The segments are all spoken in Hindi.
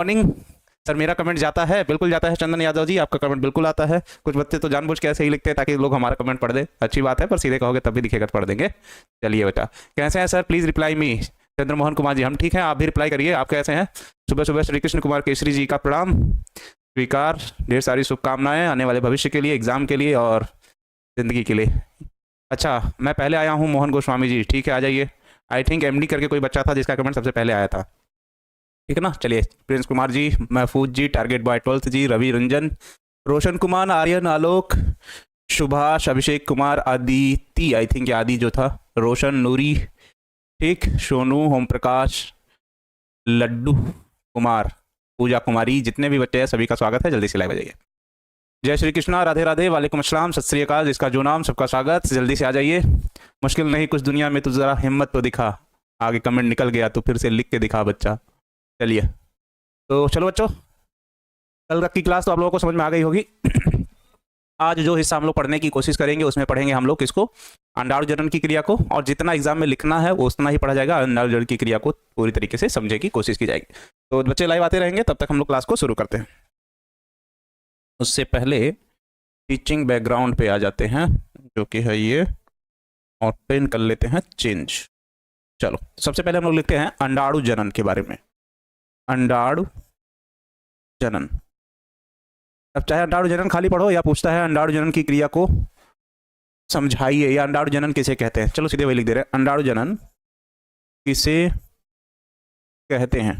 Morning sir. मेरा कमेंट जाता है, बिल्कुल जाता है। चंदन यादव जी, आपका कमेंट बिल्कुल आता है। कुछ बच्चे तो जानबूझ के ऐसे ही लिखते हैं ताकि लोग हमारा कमेंट पढ़ दे। अच्छी बात है, पर सीधे कहोगे तब भी दिखेगा तो पढ़ देंगे। चलिए बेटा, कैसे हैं sir? Please reply me. Chandra Mohan Kumar ji, हम ठीक हैं, आप भी रिप्लाई करिए। आप कैसे हैं? सुबह सुबह श्री कृष्ण कुमार केसरी जी का प्रणाम स्वीकार। ढेर सारी शुभकामनाएं आने वाले भविष्य के लिए, एग्जाम के लिए और जिंदगी के लिए। अच्छा, मैं पहले आया हूँ मोहन गोस्वामी जी, ठीक है, आ जाइए। आई थिंक एमडी करके कोई बच्चा था जिसका कमेंट सबसे पहले आया था, ठीक है ना। चलिए, Prince Kumar ji, Mahfuz ji, target boy 12th ji, Ravi Ranjan, Roshan Kumar, Aryan, Alok, Subhash, Abhishek Kumar, Aditi, I think Adi जो था, रोशन, नूरी, ठीक, सोनू, ओम प्रकाश, लड्डू कुमार, पूजा कुमारी, जितने भी बच्चे हैं सभी का स्वागत है। जल्दी से लाइव आ जाइए। जय श्री कृष्णा, राधे राधे, वालेकुम अस्सलाम, सत श्री अकाल, जिसका जो नाम सबका स्वागत। जल्दी से आ जाइए। मुश्किल नहीं कुछ दुनिया में, तो जरा हिम्मत तो दिखा। आगे कमेंट निकल गया तो फिर से लिख के दिखा बच्चा। चलिए, तो चलो बच्चों, कल की क्लास तो आप लोगों को समझ में आ गई होगी। आज जो हिस्सा हम लोग पढ़ने की कोशिश करेंगे उसमें पढ़ेंगे हम लोग किसको? अंडाणु जनन की क्रिया को। और जितना एग्जाम में लिखना है वो उतना ही पढ़ा जाएगा। अंडाणु जनन की क्रिया को पूरी तरीके से समझने की कोशिश की जाएगी। तो बच्चे लाइव आते रहेंगे, तब तक हम लोग क्लास को शुरू करते हैं। उससे पहले टीचिंग बैकग्राउंड पे आ जाते हैं, जो कि है ये, और पेन कर लेते हैं चेंज। चलो, सबसे पहले हम लोग लिखते हैं अंडाणु जनन के बारे में। अंडाणु जनन। अब चाहे अंडाणु जनन खाली पढ़ो या पूछता है अंडाणु जनन की क्रिया को समझाइए या अंडाणु जनन किसे कहते हैं, चलो सीधे वही लिख दे रहे हैं। अंडाणु जनन किसे कहते हैं?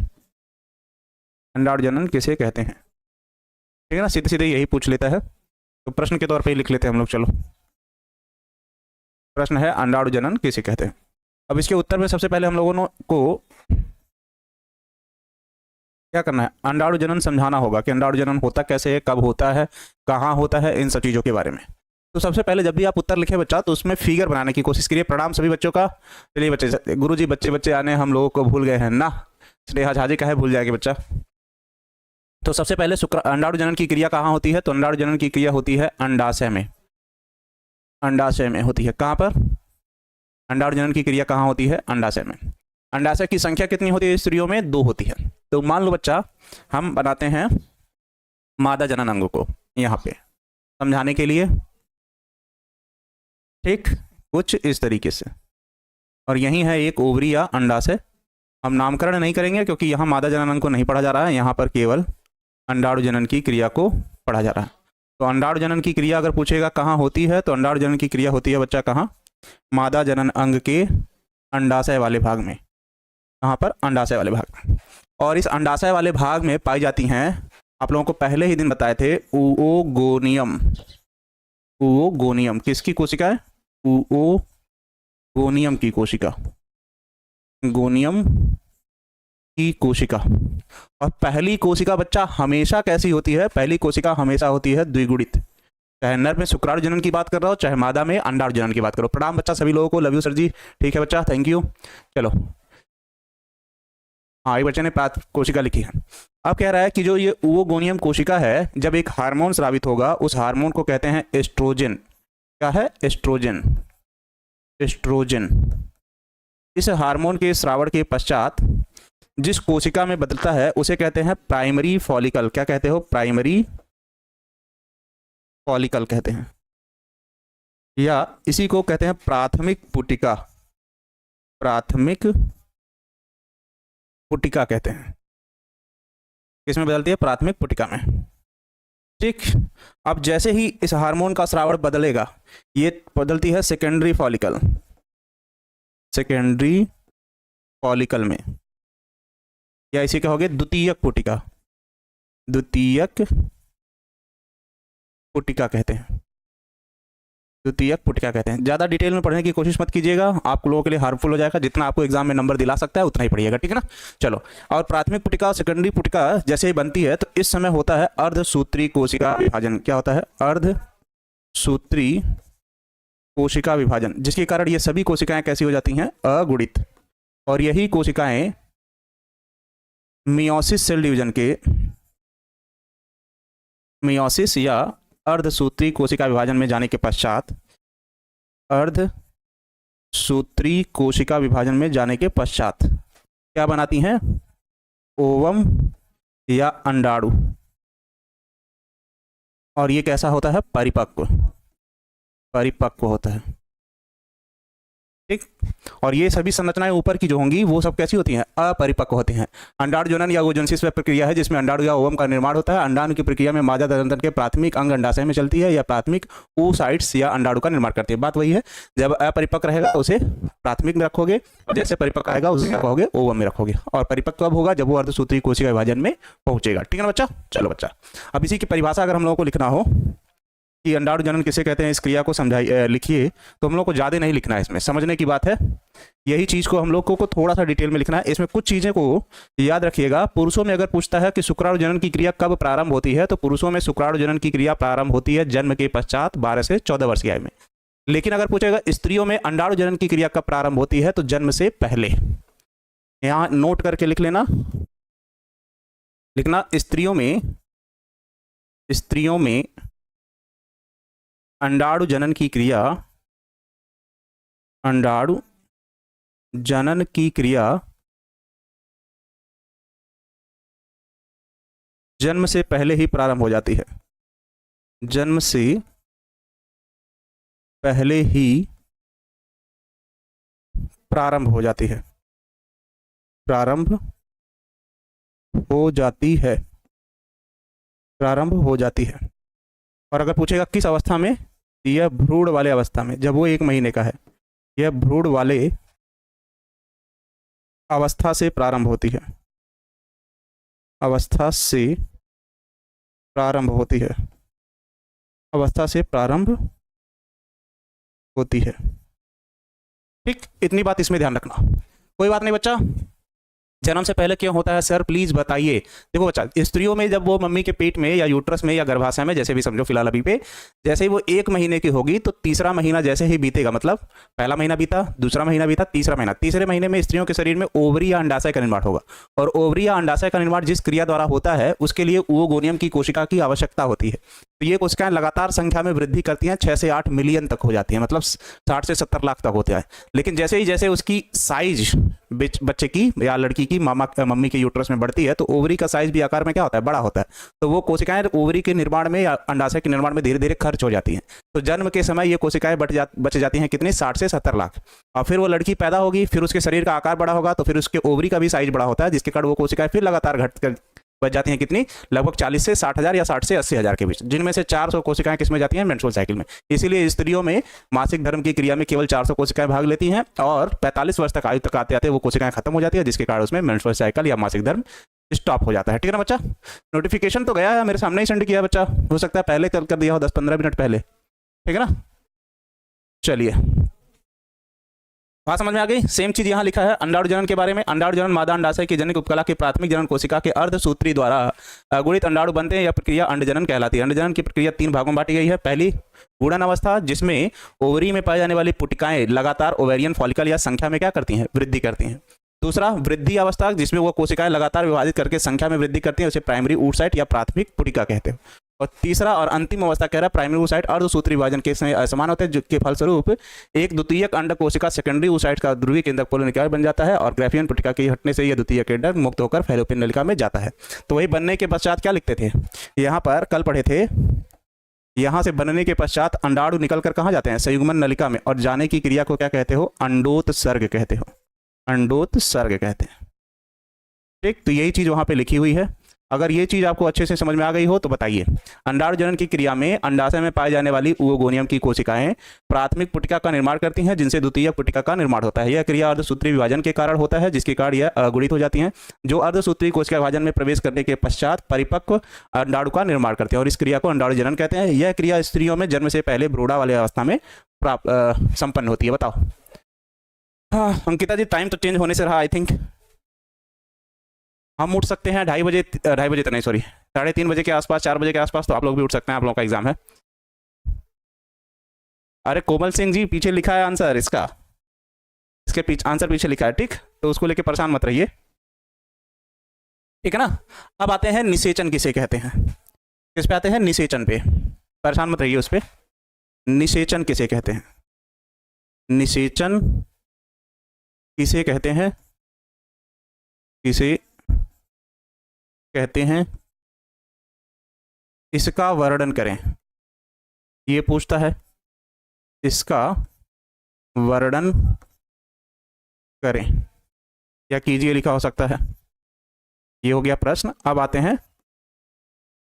अंडाणु जनन किसे कहते हैं? ठीक है ना, सीधे सीधे यही पूछ लेता है। तो प्रश्न के तौर पे ही लिख लेते हैं हम लोग। चलो, प्रश्न है अंडाणु जनन किसे कहते हैं। अब इसके उत्तर में सबसे पहले हम लोगों को क्या करना है? अंडाणु जनन समझाना होगा कि अंडाणु जनन होता कैसे है, कब होता है, कहाँ होता है, इन सब चीज़ों के बारे में। तो सबसे पहले जब भी आप उत्तर लिखे बच्चा, तो उसमें फिगर बनाने की कोशिश करिए। प्रणाम सभी बच्चों का। चलिए बच्चे, गुरु जी बच्चे बच्चे आने हम लोगों को भूल गए हैं ना। स्नेहा झा जी कहे भूल जाएंगे बच्चा। तो सबसे पहले अंडाणु जनन की क्रिया कहाँ होती है? तो अंडाणु जनन की क्रिया होती है अंडाशय में। अंडाशय में होती है। कहाँ पर? अंडाणु जनन की क्रिया कहाँ होती है? अंडाशय में। अंडाशय की संख्या कितनी होती है स्त्रियों में? 2 होती है। तो मान लो बच्चा, हम बनाते हैं मादा जनन अंग को यहाँ पे समझाने के लिए, ठीक, कुछ इस तरीके से। और यही है एक ओवरी या अंडाशय। हम नामकरण नहीं करेंगे क्योंकि यहाँ मादा जनन अंग को नहीं पढ़ा जा रहा है, यहाँ पर केवल अंडाणु जनन की क्रिया को पढ़ा जा रहा है। तो अंडाणु जनन की क्रिया अगर पूछेगा कहाँ होती है, तो अंडाणु जनन की क्रिया होती है बच्चा कहाँ? मादा जनन अंग के अंडाशय वाले भाग में। कहाँ पर? अंडाशय वाले भाग में। और इस अंडाशय वाले भाग में पाई जाती हैं, आप लोगों को पहले ही दिन बताए थे, oogonium। oogonium किसकी कोशिका है? oogonium की कोशिका। गोनियम की कोशिका। और पहली कोशिका बच्चा हमेशा कैसी होती है? पहली कोशिका हमेशा होती है द्विगुणित। चाहे नर में शुक्राणु जनन की बात कर रहा हो, चाहे मादा में अंडाणु जनन की बात करो। प्रणाम बच्चा सभी लोगों को, लव यू सर जी। ठीक है बच्चा, थैंक यू। चलो, हाँ, ये बच्चे ने कोशिका लिखी है। अब कह रहा है कि जो ये oogoनियम कोशिका है, जब एक हार्मोन स्रावित होगा, उस हार्मोन को कहते हैं एस्ट्रोजन। क्या है? एस्ट्रोजन। एस्ट्रोजन। इस हार्मोन के स्रावण के पश्चात जिस कोशिका में बदलता है उसे कहते हैं प्राइमरी फॉलिकल। क्या कहते हो? प्राइमरी फॉलिकल कहते हैं, या इसी को कहते हैं प्राथमिक पुटिका। प्राथमिक पुटिका कहते हैं। किसमें बदलती है? प्राथमिक पुटिका में। ठीक। अब जैसे ही इस हार्मोन का स्रावण बदलेगा, ये बदलती है सेकेंडरी फॉलिकल। सेकेंडरी फॉलिकल में, या इसे कहोगे द्वितीयक पुटिका। द्वितीयक पुटिका कहते हैं। द्वितीयक पुटिका कहते हैं। ज़्यादा डिटेल में पढ़ने की कोशिश मत कीजिएगा, आप लोगों के लिए हार्मफुल हो जाएगा। जितना आपको एग्जाम में नंबर दिला सकता है उतना ही पढ़िएगा, ठीक है ना। चलो, और प्राथमिक पुटिका और सेकेंडरी पुटिका जैसे ही बनती है, तो इस समय होता है अर्धसूत्री कोशिका विभाजन। क्या होता है? अर्धसूत्री कोशिका विभाजन, जिसके कारण ये सभी कोशिकाएं कैसी हो जाती हैं? अगुणित। और यही कोशिकाएं मियोसिस सेल डिवीजन के, मियोसिस या अर्धसूत्री कोशिका विभाजन में जाने के पश्चात, अर्धसूत्री कोशिका विभाजन में जाने के पश्चात क्या बनाती हैं? ओवम या अंडाणु, और ये कैसा होता है? परिपक्व, परिपक्व होता है। ठीक, और ये सभी संरचनाएं ऊपर की जो होंगी वो सब कैसी होती हैं? अपरिपक्व होती हैं। अंडाणु जनन या ओजोनसिस वह प्रक्रिया है जिसमें अंडाणु या ओवम का निर्माण होता है। अंडाणु की प्रक्रिया में मादा तंत्र के प्राथमिक अंग अंडाशय में चलती है या प्राथमिक oocytes या अंडाणु का निर्माण करती है। बात वही है, जब अपरिपक्व रहेगा तो उसे प्राथमिक में रखोगे, जैसे परिपक्व आएगा उसे रखोगे ओवम में रखोगे, और परिपक्व कब होगा? जब वो अर्धसूत्री कोशिका विभाजन में पहुंचेगा। ठीक है ना बच्चा? चलो बच्चा, अब इसी की परिभाषा अगर हम लोगों को लिखना हो कि अंडाणु जनन किसे कहते हैं, इस क्रिया को समझाइए, लिखिए, तो हम लोग को ज़्यादा नहीं लिखना है, इसमें समझने की बात है। यही चीज़ को हम लोग को थोड़ा सा डिटेल में लिखना है। इसमें कुछ चीज़ें को याद रखिएगा। पुरुषों में अगर पूछता है कि शुक्राणु जनन की क्रिया कब प्रारंभ होती है, तो पुरुषों में शुक्राणु जनन की क्रिया प्रारंभ होती है जन्म के पश्चात 12 से 14 वर्ष की आयु में। लेकिन अगर पूछेगा स्त्रियों में अंडाणु जनन की क्रिया कब प्रारंभ होती है, तो जन्म से पहले। यहाँ नोट करके लिख लेना, लिखना स्त्रियों में अंडाणु जनन की क्रिया, अंडाणु जनन की क्रिया जन्म से पहले ही प्रारंभ हो जाती है। जन्म से पहले ही प्रारंभ हो जाती है, प्रारंभ हो जाती है, प्रारंभ हो जाती है। और अगर पूछेगा किस अवस्था में, यह भ्रूण वाले अवस्था में, जब वो 1 महीने का है, यह भ्रूण वाले अवस्था से प्रारंभ होती है, अवस्था से प्रारंभ होती है, अवस्था से प्रारंभ होती है। ठीक, इतनी बात इसमें ध्यान रखना। कोई बात नहीं बच्चा। जन्म से पहले क्यों होता है सर, प्लीज बताइए। देखो बच्चा, स्त्रियों में जब वो मम्मी के पेट में या यूट्रस में या गर्भाशय में, जैसे भी समझो फिलहाल अभी पे, जैसे ही वो 1 महीने की होगी तो तीसरा महीना जैसे ही बीतेगा, मतलब पहला महीना बीता, दूसरा महीना बीता, तीसरा महीना, तीसरे महीने में स्त्रियों के शरीर में ओवरी या अंडाशय का निर्माण होगा। और ओवरी या अंडाशय का निर्माण जिस क्रिया द्वारा होता है उसके लिए ओवोगोनियम की कोशिका की आवश्यकता होती है। तो ये कोशिकाएं लगातार संख्या में वृद्धि करती हैं, 6 से 8 मिलियन तक हो जाती है, मतलब 60 से 70 लाख तक होता है। लेकिन जैसे ही जैसे उसकी साइज बच्चे की या लड़की की मम्मी के यूट्रस में बढ़ती है, तो ओवरी का साइज भी आकार में क्या होता है? बड़ा होता है। तो वो कोशिकाएं ओवरी के निर्माण में या अंडाशय के निर्माण में धीरे धीरे खर्च हो जाती हैं। तो जन्म के समय ये कोशिकाएं बच जाती हैं कितनी? 60 से 70 लाख। और फिर वो लड़की पैदा होगी, फिर उसके शरीर का आकार बड़ा होगा, तो फिर उसके ओवरी का भी साइज बड़ा होता है, जिसके कारण वो कोशिकाएं फिर लगातार घट कर बच जाती हैं कितनी? लगभग 40 से 60 हज़ार या 60 से 80 हज़ार के बीच, जिनमें से 400 कोशिकाएं किसमें जाती हैं? मेंस्ट्रुअल साइकिल में। इसीलिए स्त्रियों में मासिक धर्म की क्रिया में केवल 400 कोशिकाएं भाग लेती हैं, और 45 वर्ष तक आयु तक आते आते वो कोशिकाएं खत्म हो जाती है, जिसके कारण उसमें मेंस्ट्रुअल साइकिल या मासिक धर्म स्टॉप हो जाता है। ठीक है ना बच्चा? नोटिफिकेशन तो गया है, मेरे सामने ही सेंड किया बच्चा, हो सकता है पहले कर दिया हो, 10-15 मिनट पहले। ठीक है ना? चलिए, बात समझ में आ गई। सेम चीज यहाँ लिखा है अंडाणु जनन के बारे में। अंडाणु जनन मादा अंडाशय की जनक उपकला के प्राथमिक जनन कोशिका के अर्धसूत्री द्वारा गुणित अंडाणु बनते हैं। यह प्रक्रिया अंडजनन कहलाती है। अंडजनन की प्रक्रिया 3 भागों में बांटी गई है। पहली गुणन अवस्था, जिसमें ओवरी में पाई जाने वाली पुटिकाएं लगातार ओवेरियन फॉलिकल या संख्या में क्या करती हैं? वृद्धि करती हैं। दूसरा वृद्धि अवस्था, जिसमें वो कोशिकाएं लगातार विभाजित करके संख्या में वृद्धि करती हैं, उसे प्राइमरी oocyte या प्राथमिक पुटिका कहते हैं। और तीसरा और अंतिम अवस्था कह रहा है प्राइमरी oocyte अर्धसूत्री विभाजन के समय असमान होते हैं, जिसके फलस्वरूप एक द्वितीयक अंड कोशिका सेकेंडरी oocyte का ध्रुवीय केंद्रक पोलर निकाय बन जाता है, और ग्राफियन पुटिका के हटने से यह द्वितीयक केंद्रक मुक्त होकर फैलोपियन नलिका में जाता है। तो वही बनने के पश्चात क्या लिखते थे यहाँ पर, कल पढ़े थे, यहाँ से बनने के पश्चात अंडाणु निकलकर कहाँ जाते हैं? संयुग्मन नलिका में, और जाने की क्रिया को क्या कहते हो? अंडोत्सर्ग कहते हो, अंडोत्सर्ग कहते हैं। ठीक, तो यही चीज वहां पे लिखी हुई है। अगर ये चीज आपको अच्छे से समझ में आ गई हो तो बताइए। अंडाणु जनन की क्रिया में अंडाशय में पाई जाने वाली oogoनियम की कोशिकाएं प्राथमिक पुटिका का निर्माण करती हैं, जिनसे द्वितीयक पुटिका का निर्माण होता है। यह क्रिया अर्धसूत्री विभाजन के कारण होता है, जिसके कारण यह अगुणित हो जाती हैं, जो अर्धसूत्री कोशिका विभाजन में प्रवेश करने के पश्चात परिपक्व अंडाणु का निर्माण करते हैं, और इस क्रिया को अंडाणु जनन कहते हैं। यह क्रिया स्त्रियों में जन्म से पहले भ्रूणा वाले अवस्था में संपन्न होती है। बताओ। हाँ अंकिता जी, टाइम तो चेंज होने से रहा। आई थिंक हम उठ सकते हैं 2:30 बजे, 2:30 बजे तो नहीं, सॉरी 3:30 बजे के आसपास, 4 बजे के आसपास, तो आप लोग भी उठ सकते हैं, आप लोगों का एग्जाम है। अरे कोमल सिंह जी, पीछे लिखा है आंसर इसका, इसके पीछे आंसर पीछे लिखा है। ठीक, तो उसको लेके परेशान मत रहिए। ठीक है ना? अब आते हैं निषेचन किसे कहते हैं। किस पे आते हैं? निषेचन पे। परेशान मत रहिए उस पे। निषेचन किसे कहते हैं? निषेचन किसे कहते हैं? किसे कहते हैं, इसका वर्णन करें। ये पूछता है, इसका वर्णन करें या कीजिए लिखा हो सकता है। ये हो गया प्रश्न। अब आते हैं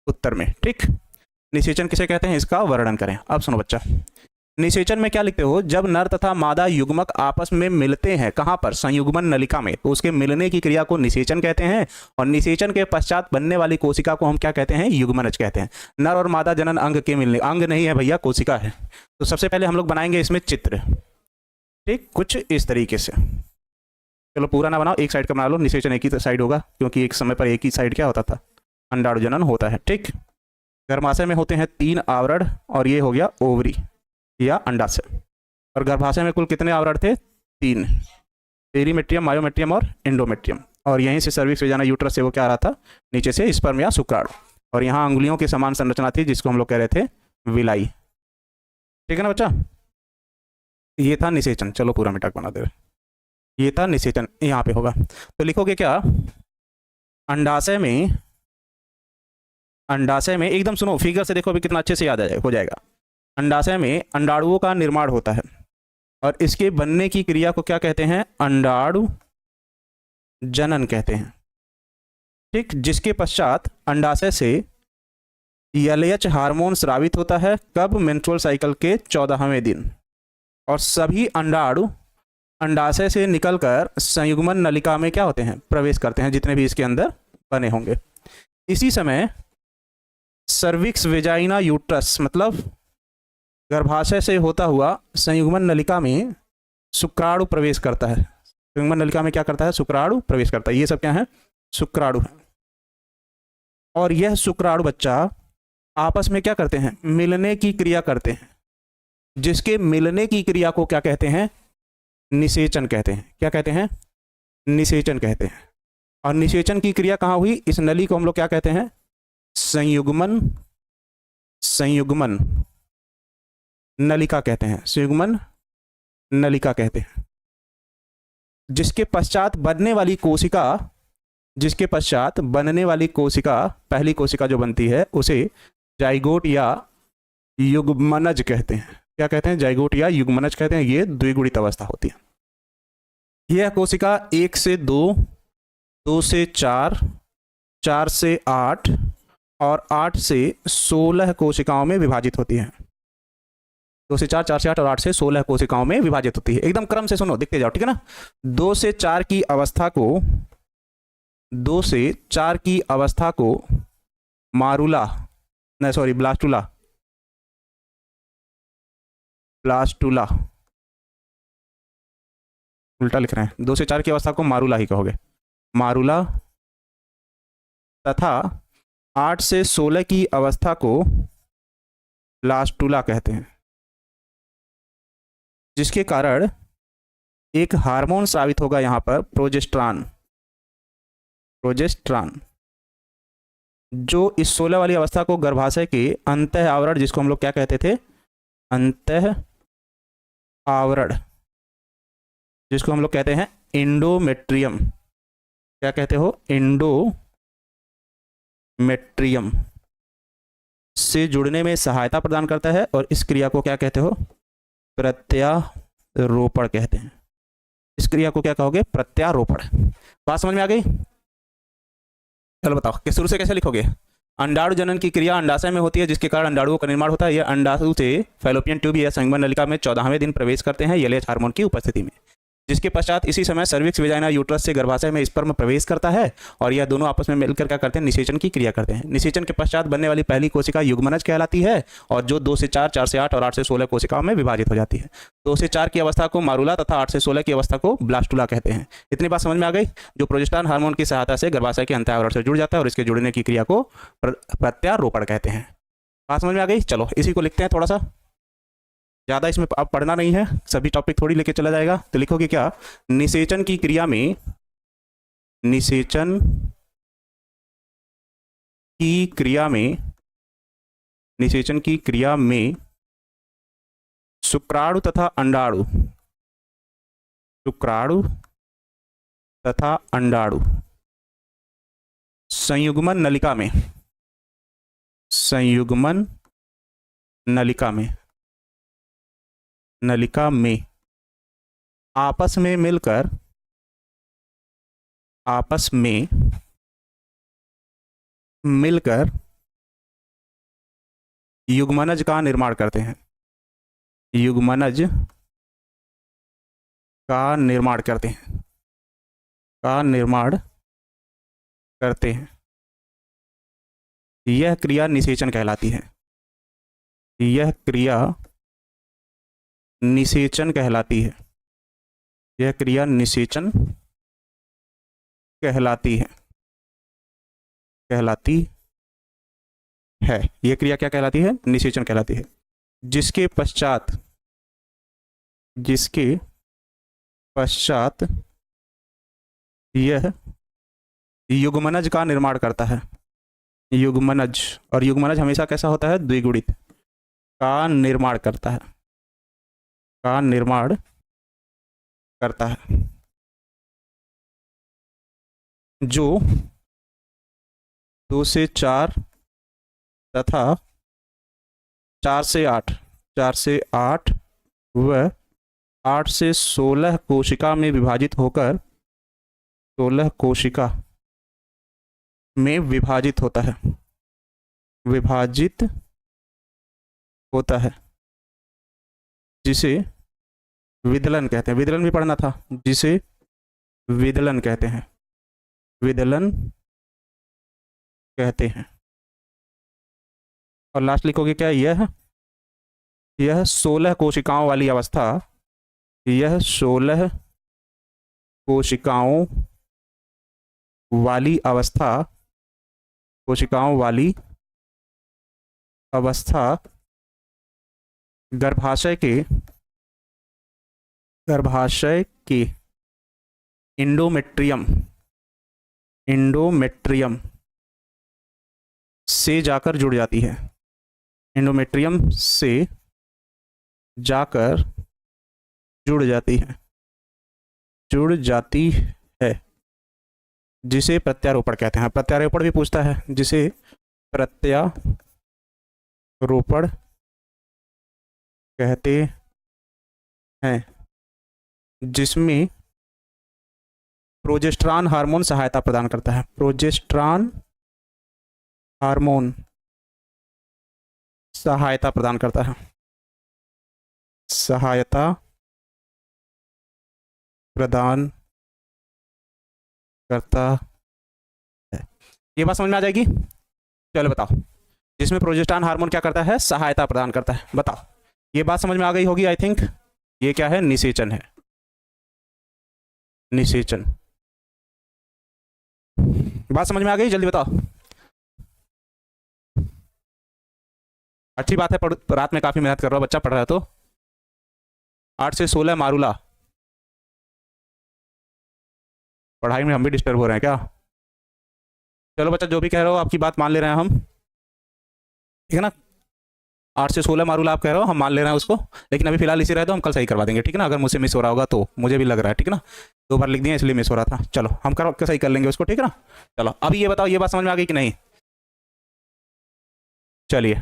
उत्तर में। ठीक, निषेचन किसे कहते हैं, इसका वर्णन करें। अब सुनो बच्चा, निषेचन में क्या लिखते हो, जब नर तथा मादा युग्मक आपस में मिलते हैं, कहां पर, संयुग्मन नलिका में, तो उसके मिलने की क्रिया को निषेचन कहते हैं। और निषेचन के पश्चात बनने वाली कोशिका को हम क्या कहते हैं, युग्मनज कहते हैं। नर और मादा जनन अंग के मिलने, अंग नहीं है भैया, कोशिका है। तो सबसे पहले हम लोग बनाएंगे इसमें चित्र। ठीक, कुछ इस तरीके से, चलो पूरा ना बनाओ, एक साइड का बना लो। निषेचन एक ही साइड होगा, क्योंकि एक समय पर एक ही साइड क्या होता था, अंडाणु जनन होता है। ठीक, गर्भाशय में होते हैं 3 आवरण, और ये हो गया ओवरी या अंडाशय। और गर्भाशय में कुल कितने आवरण थे, 3, पेरीमेट्रियम, मायोमेट्रियम और एंडोमेट्रियम। और यहीं से सर्विक्स वेजाइना यूट्रस से वो क्या आ रहा था, नीचे से स्पर्म या शुक्राणु। और यहाँ अंगुलियों की समान संरचना थी, जिसको हम लोग कह रहे थे विलाई। ठीक है ना बच्चा, ये था निषेचन। चलो पूरा मिटाक बना दे, ये था निषेचन, यहाँ पे होगा। तो लिखोगे क्या, अंडाशय में, अंडाशय में एकदम सुनो, फिगर से देखो अभी कितना अच्छे से याद हो जाएगा। अंडाशय में अंडाणुओं का निर्माण होता है, और इसके बनने की क्रिया को क्या कहते हैं, अंडाणु जनन कहते हैं। ठीक, जिसके पश्चात अंडाशय से एलएच हार्मोन स्रावित होता है, कब, मेंस्ट्रुअल साइकिल के 14वें दिन। और सभी अंडाणु अंडाशय से निकलकर संयुग्मन नलिका में क्या होते हैं, प्रवेश करते हैं, जितने भी इसके अंदर बने होंगे। इसी समय सर्विक्स वेजाइना यूट्रस, मतलब गर्भाशय से होता हुआ संयुग्मन नलिका में शुक्राणु प्रवेश करता है। संयुग्मन नलिका में क्या करता है, शुक्राणु प्रवेश करता है। ये सब क्या है, शुक्राणु है। और यह शुक्राणु बच्चा आपस में क्या करते हैं, मिलने की क्रिया करते हैं, जिसके मिलने की क्रिया को क्या कहते हैं, निषेचन कहते हैं। क्या कहते हैं, निषेचन कहते हैं। और निषेचन की क्रिया कहाँ हुई, इस नली को हम लोग क्या कहते हैं, संयुग्मन, संयुग्मन नलिका कहते हैं, संयुग्मन नलिका कहते हैं। जिसके पश्चात बनने वाली कोशिका, जिसके पश्चात बनने वाली कोशिका, पहली कोशिका जो बनती है, उसे जाइगोट या युग्मनज कहते हैं। क्या कहते हैं, जाइगोट या युग्मनज कहते हैं। ये द्विगुणित अवस्था होती है। यह कोशिका 1 से 2, 2 से 4, 4 से 8 और 8 से 16 कोशिकाओं में विभाजित होती है। 2 से 4, 4 से 8 और 8 से 16 कोशिकाओं में विभाजित होती है। एकदम क्रम से सुनो, देखते जाओ, ठीक है ना। 2 से 4 की अवस्था को, 2 से 4 की अवस्था को मारूला, नहीं सॉरी, ब्लास्टुला, ब्लास्टुला, उल्टा लिख रहे हैं। 2 से 4 की अवस्था को मारूला ही कहोगे, मारूला। तथा 8 से 16 की अवस्था को ब्लास्टुला कहते हैं, जिसके कारण एक हार्मोन स्रावित होगा यहाँ पर, प्रोजेस्टेरॉन, प्रोजेस्टेरॉन, जो इस 16 वाली अवस्था को गर्भाशय के अंतः आवरण, जिसको हम लोग क्या कहते थे, अंतः आवरण, जिसको हम लोग कहते हैं एंडोमेट्रियम। क्या कहते हो, एंडोमेट्रियम से जुड़ने में सहायता प्रदान करता है। और इस क्रिया को क्या कहते हो, प्रत्यारोपण कहते हैं। इस क्रिया को क्या कहोगे, प्रत्यारोपण। बात समझ में आ गई। चलो बताओ कि शुरू से कैसे लिखोगे। अंडाणु जनन की क्रिया अंडाशय में होती है, जिसके कारण अंडाणुओं का निर्माण होता है। यह अंडाणु से फैलोपियन ट्यूब या संयुग्मन नलिका में 14वें दिन प्रवेश करते हैं एलएच हार्मोन की उपस्थिति में, जिसके पश्चात इसी समय सर्विक्स वेजाइना यूट्रस से गर्भाशय में स्पर्म प्रवेश करता है। और यह दोनों आपस में मिलकर क्या करते हैं, निषेचन की क्रिया करते हैं। निषेचन के पश्चात बनने वाली पहली कोशिका युग्मनज कहलाती है, और जो 2 से 4, 4 से 8 और 8 से 16 कोशिकाओं में विभाजित हो जाती है। 2 से 4 की अवस्था को मारूला तथा 8 से 16 की अवस्था को ब्लास्टुला कहते हैं। इतनी बात समझ में आ गई। जो प्रोजेस्टेरॉन हार्मोन की सहायता से गर्भाशय के अंतः आवरण से जुड़ जाता है, और इसके जुड़ने की क्रिया को प्रत्यारोपण कहते हैं। बात समझ में आ गई। चलो इसी को लिखते हैं थोड़ा सा, ज़्यादा इसमें अब पढ़ना नहीं है, सभी टॉपिक थोड़ी लेके चला जाएगा। तो लिखोगे क्या, निषेचन की क्रिया में, निषेचन की क्रिया में, निषेचन की क्रिया में शुक्राणु तथा अंडाणु, शुक्राणु तथा अंडाणु संयुग्मन नलिका में, संयुग्मन नलिका में, नलिका में आपस में मिलकर, आपस में मिलकर युग्मनज का निर्माण करते हैं, युग्मनज का निर्माण करते हैं, का निर्माण करते हैं। यह क्रिया निषेचन कहलाती है, यह क्रिया निषेचन कहलाती है, यह क्रिया निषेचन कहलाती है, कहलाती है। यह क्रिया क्या कहलाती है? निषेचन कहलाती है। जिसके पश्चात, जिसके पश्चात यह युग्मनज का निर्माण करता है, युग्मनज, और युग्मनज हमेशा कैसा होता है? द्विगुणित, का निर्माण करता है, का निर्माण करता है। जो 2 से 4 तथा 4 से 8, 4 से 8 व 8 से 16 कोशिका में विभाजित होकर, 16 कोशिका में विभाजित होता है, विभाजित होता है, जिसे विदलन कहते हैं। विदलन भी पढ़ना था, जिसे विदलन कहते हैं, विदलन कहते हैं। और लास्ट लिखोगे क्या? यह 16 कोशिकाओं वाली अवस्था, यह 16 कोशिकाओं वाली अवस्था, कोशिकाओं वाली अवस्था गर्भाशय के इंडोमेट्रियम, इंडोमेट्रियम से जाकर जुड़ जाती है, इंडोमेट्रियम से जाकर जुड़ जाती है, जुड़ जाती है, जिसे प्रत्यारोपण कहते हैं। प्रत्यारोपण भी पूछता है, जिसे प्रत्यारोपण कहते हैं, जिसमें प्रोजेस्टेरॉन हार्मोन सहायता प्रदान करता है, प्रोजेस्टेरॉन हार्मोन सहायता प्रदान करता है, सहायता प्रदान करता है। ये बात समझ में आ जाएगी? चलो बताओ, जिसमें प्रोजेस्टेरॉन हार्मोन क्या करता है? सहायता प्रदान करता है। बताओ, ये बात समझ में आ गई होगी आई थिंक। ये क्या है? निषेचन है, निषेचन। बात समझ में आ गई? जल्दी बताओ। अच्छी बात है, रात में काफी मेहनत कर रहा हो बच्चा, पढ़ रहा है तो। 8 से 16 मारूला, पढ़ाई में हम भी डिस्टर्ब हो रहे हैं क्या? चलो बच्चा, जो भी कह रहे हो आपकी बात मान ले रहे हैं हम, ठीक है ना। 8 से 16 मारूला आप कह रहे हो, हम मान ले रहे हैं उसको, लेकिन अभी फिलहाल इसी रहे तो हम कल सही करवा देंगे, ठीक है ना। अगर मुझसे मिस हो रहा होगा तो, मुझे भी लग रहा है, ठीक है ना। 2 बार लिख दिया इसलिए मिस हो रहा था। चलो हम कर सही कर लेंगे उसको, ठीक है ना। चलो अभी ये बताओ, ये बात समझ में आ गई कि नहीं? चलिए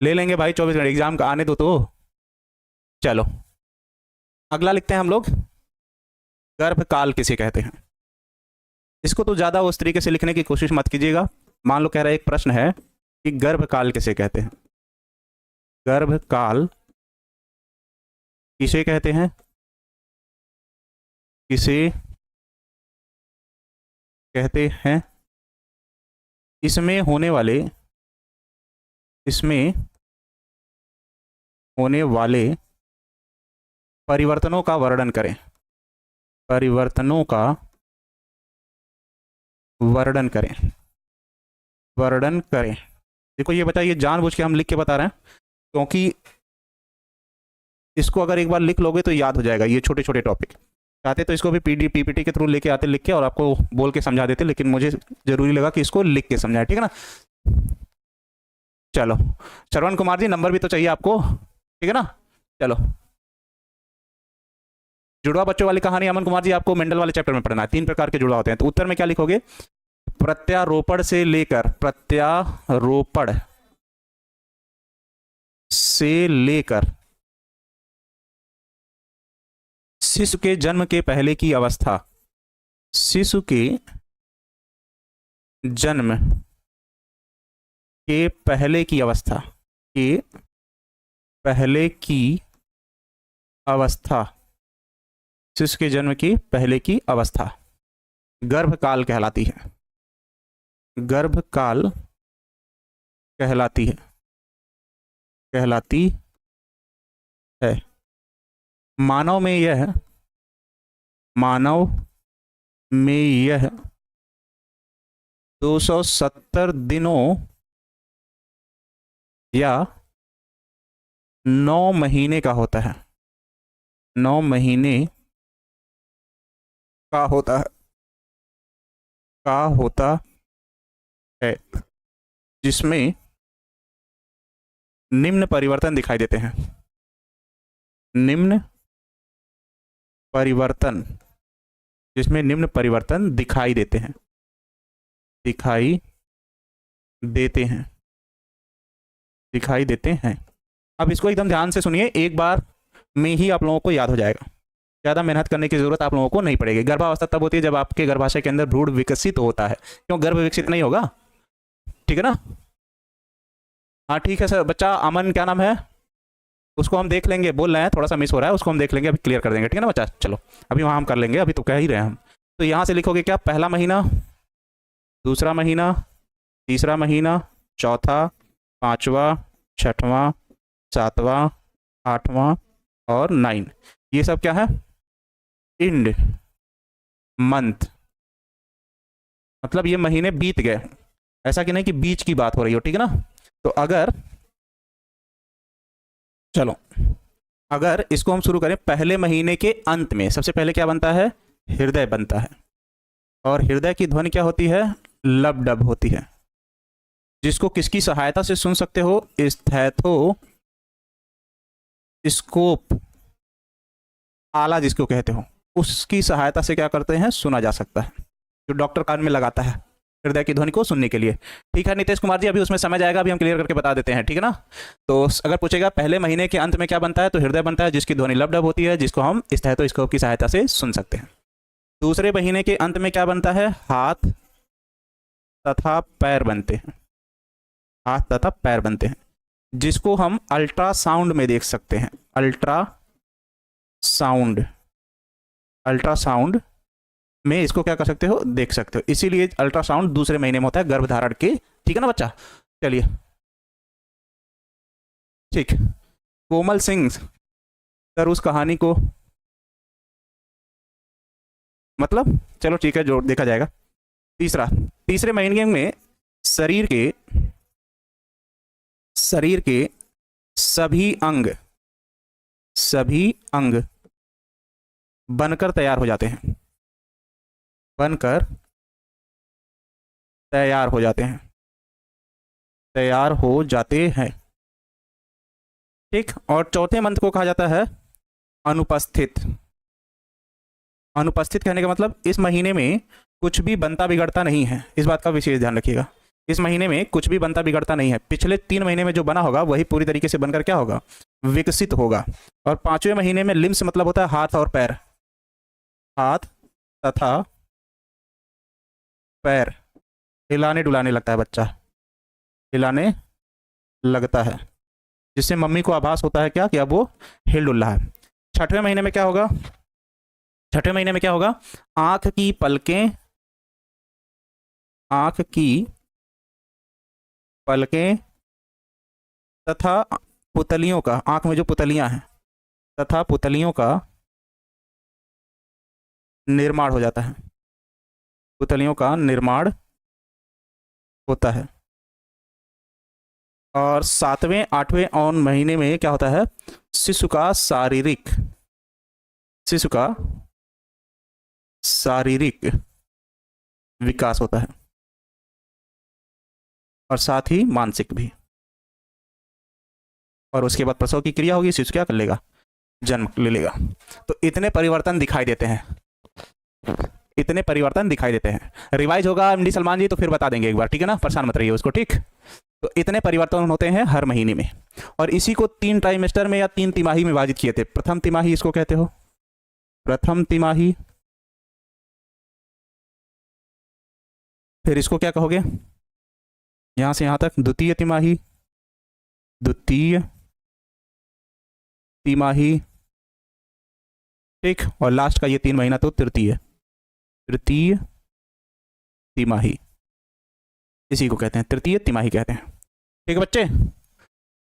ले लेंगे भाई, 24 मिनट एग्जाम का आने दो तो। चलो अगला लिखते हैं हम लोग, गर्भकाल किसे कहते हैं। इसको तो ज़्यादा उस तरीके से लिखने की कोशिश मत कीजिएगा। मान लो कह रहा है, एक प्रश्न है कि गर्भकाल किसे कहते हैं, गर्भकाल किसे कहते हैं, किसे कहते हैं। इसमें होने वाले परिवर्तनों का वर्णन करें, परिवर्तनों का वर्णन करें, वर्णन करें। देखो ये बताइए, जानबूझ के हम लिख के बता रहे हैं, क्योंकि इसको अगर एक बार लिख लोगे तो याद हो जाएगा। ये छोटे छोटे टॉपिक चाहते तो इसको भी पीपीटी के थ्रू लेके आते, लिख के, और आपको बोल के समझा देते, लेकिन मुझे जरूरी लगा कि इसको लिख के समझाए, ठीक है ना। चलो श्रवण कुमार जी, नंबर भी तो चाहिए आपको, ठीक है ना। चलो जुड़वा बच्चों वाली कहानी अमन कुमार जी आपको मेंडल वाले चैप्टर में पढ़ना है। 3 प्रकार के जुड़वा होते हैं, तो उत्तर में क्या लिखोगे? प्रत्यारोपण से लेकर शिशु के जन्म के पहले की अवस्था, शिशु के जन्म के पहले की अवस्था, शिशु के जन्म की पहले की अवस्था गर्भकाल कहलाती है। मानव में यह 270 दिनों या 9 महीने का होता है। 9 महीने का होता है, जिसमें निम्न परिवर्तन दिखाई देते हैं। जिसमें निम्न परिवर्तन दिखाई देते हैं। अब इसको एकदम ध्यान से सुनिए, एक बार में ही आप लोगों को याद हो जाएगा, ज़्यादा मेहनत करने की जरूरत आप लोगों को नहीं पड़ेगी। गर्भावस्था तब होती है जब आपके गर्भाशय के अंदर भ्रूण विकसित होता है, क्यों? गर्भ विकसित नहीं होगा, ठीक है ना? हाँ ठीक है सर। बच्चा अमन, क्या नाम है? उसको हम देख लेंगे, बोल रहे हैं थोड़ा सा मिस हो रहा है, उसको हम देख लेंगे, अभी क्लियर कर देंगे, ठीक है ना बच्चा? चलो अभी वहाँ हम कर लेंगे, अभी तो कह ही रहे हैं हम। तो यहाँ से लिखोगे क्या? पहला महीना, दूसरा महीना, तीसरा महीना, चौथा, पाँचवा, छठवां, सातवां, आठवां और 9। ये सब क्या है? इंड मंथ, मतलब ये महीने बीत गए, ऐसा कि नहीं कि बीच की बात हो रही हो, ठीक है ना? तो अगर इसको हम शुरू करें पहले महीने के अंत में, सबसे पहले क्या बनता है? हृदय बनता है, और हृदय की ध्वनि क्या होती है? लब डब होती है, जिसको किसकी सहायता से सुन सकते हो? स्टेथोस्कोप, आला जिसको कहते हो, उसकी सहायता से क्या करते हैं? सुना जा सकता है, जो डॉक्टर कान में लगाता है हृदय की ध्वनि को सुनने के लिए। ठीक है नितेश कुमार जी, अभी उसमें समय जाएगा, अभी हम क्लियर करके बता देते हैं, ठीक है ना? तो अगर पूछेगा पहले महीने के अंत में क्या बनता है, तो हृदय बनता है, जिसकी ध्वनि लब डब होती है, जिसको हम स्टेथोस्कोप की सहायता से सुन सकते हैं। दूसरे महीने के अंत में क्या बनता है? हाथ तथा पैर बनते हैं, जिसको हम अल्ट्रासाउंड में देख सकते हैं। अल्ट्रासाउंड में इसको क्या कर सकते हो? देख सकते हो। इसीलिए अल्ट्रासाउंड दूसरे महीने में होता है, गर्भधारण के, ठीक है ना बच्चा? चलिए ठीक। कोमल सिंह सर, उस कहानी को मतलब चलो ठीक है, जो देखा जाएगा। तीसरे महीने में शरीर के सभी अंग बनकर तैयार हो जाते हैं, ठीक। और चौथे मंथ को कहा जाता है अनुपस्थित। अनुपस्थित कहने का मतलब इस महीने में कुछ भी बनता बिगड़ता नहीं है, इस बात का विशेष ध्यान रखिएगा। इस महीने में कुछ भी बनता बिगड़ता नहीं है, पिछले 3 महीने में जो बना होगा वही पूरी तरीके से बनकर क्या होगा? विकसित होगा। और 5वें महीने में लिम्स मतलब होता है हाथ और पैर, हाथ तथा पैर हिलाने डुलाने लगता है, बच्चा हिलाने लगता है, जिससे मम्मी को आभास होता है क्या कि अब वो हिल डुल रहा है। 6वें महीने में क्या होगा? 6वें महीने में क्या होगा? आंख की पलकें तथा पुतलियों का, आंख में जो पुतलियां हैं तथा पुतलियों का निर्माण हो जाता है, पुतलियों का निर्माण होता है। और 7वें 8वें और महीने में क्या होता है? शिशु का शारीरिक विकास होता है, और साथ ही मानसिक भी। और उसके बाद प्रसव की क्रिया होगी, शिशु क्या कर लेगा? जन्म ले लेगा। तो इतने परिवर्तन दिखाई देते हैं, इतने परिवर्तन दिखाई देते हैं। रिवाइज होगा एमडी सलमान जी तो फिर बता देंगे एक बार, ठीक है ना, परेशान मत रहिए उसको, ठीक। तो इतने परिवर्तन होते हैं हर महीने में, और इसी को 3 ट्राइमेस्टर में या 3 तिमाही में विभाजित किए थे। प्रथम तिमाही इसको कहते हो, प्रथम तिमाही। फिर इसको क्या कहोगे, यहां से यहां तक द्वितीय तिमाही, द्वितीय तिमाही, ठीक। और लास्ट का ये 3 महीना तो तृतीय, तृतीय तिमाही, इसी को कहते हैं तृतीय तिमाही कहते हैं, ठीक है बच्चे।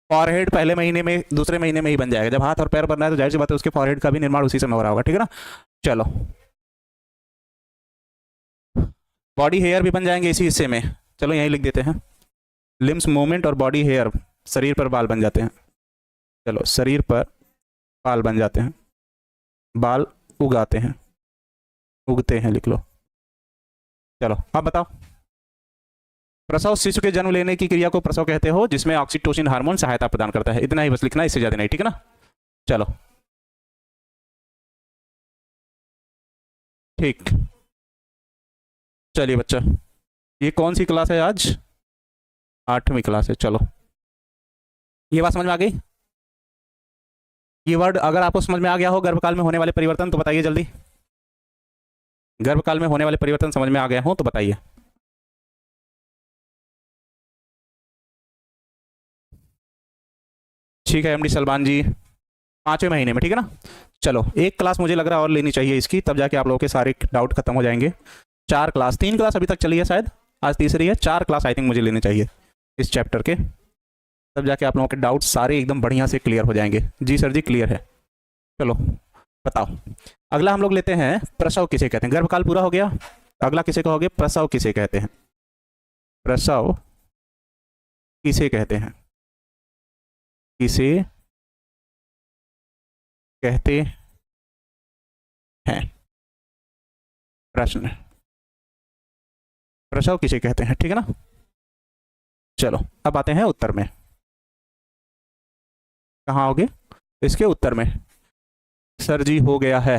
फॉरहेड पहले महीने में, दूसरे महीने में ही बन जाएगा। जब हाथ और पैर बनना है तो जाहिर सी बात है उसके फॉरहेड का भी निर्माण उसी समय हो रहा होगा, ठीक है ना। चलो, बॉडी हेयर भी बन जाएंगे इसी हिस्से में। चलो यहीं लिख देते हैं, लिम्स मूवमेंट और बॉडी हेयर, शरीर पर बाल बन जाते हैं। चलो, शरीर पर बाल बन जाते हैं, बाल उगाते हैं, उगते हैं लिख लो। चलो अब बताओ, प्रसव शिशु के जन्म लेने की क्रिया को प्रसव कहते हो, जिसमें ऑक्सीटोसिन हार्मोन सहायता प्रदान करता है। इतना ही बस लिखना है, इससे ज्यादा नहीं, ठीक है ना। चलो ठीक, चलिए बच्चा, ये कौन सी क्लास है आज, 8वीं क्लास है। चलो, ये बात समझ में आ गई। ये वर्ड अगर आपको समझ में आ गया हो, गर्भकाल में होने वाले परिवर्तन, तो बताइए जल्दी। गर्भकाल में होने वाले परिवर्तन समझ में आ गए हो तो बताइए। ठीक है एमडी सलमान जी, 5वें महीने में, ठीक है ना। चलो, एक क्लास मुझे लग रहा है और लेनी चाहिए इसकी, तब जाके आप लोगों के सारे डाउट खत्म हो जाएंगे। 4 क्लास, 3 क्लास अभी तक चली है शायद, आज तीसरी है। 4 क्लास आई थिंक मुझे लेने चाहिए इस चैप्टर के, तब जाके आप लोगों के डाउट सारे एकदम बढ़िया से क्लियर हो जाएंगे। जी सर जी क्लियर है। चलो बताओ, अगला हम लोग लेते हैं प्रसव किसे कहते हैं। गर्भकाल पूरा हो गया, अगला किसे कहोगे, प्रसव किसे कहते हैं। प्रसव किसे कहते हैं, किसे कहते हैं, प्रश्न, प्रसव किसे कहते हैं, ठीक है ना। चलो अब आते हैं उत्तर में, कहाँ होगे, इसके उत्तर में। सर जी हो गया है।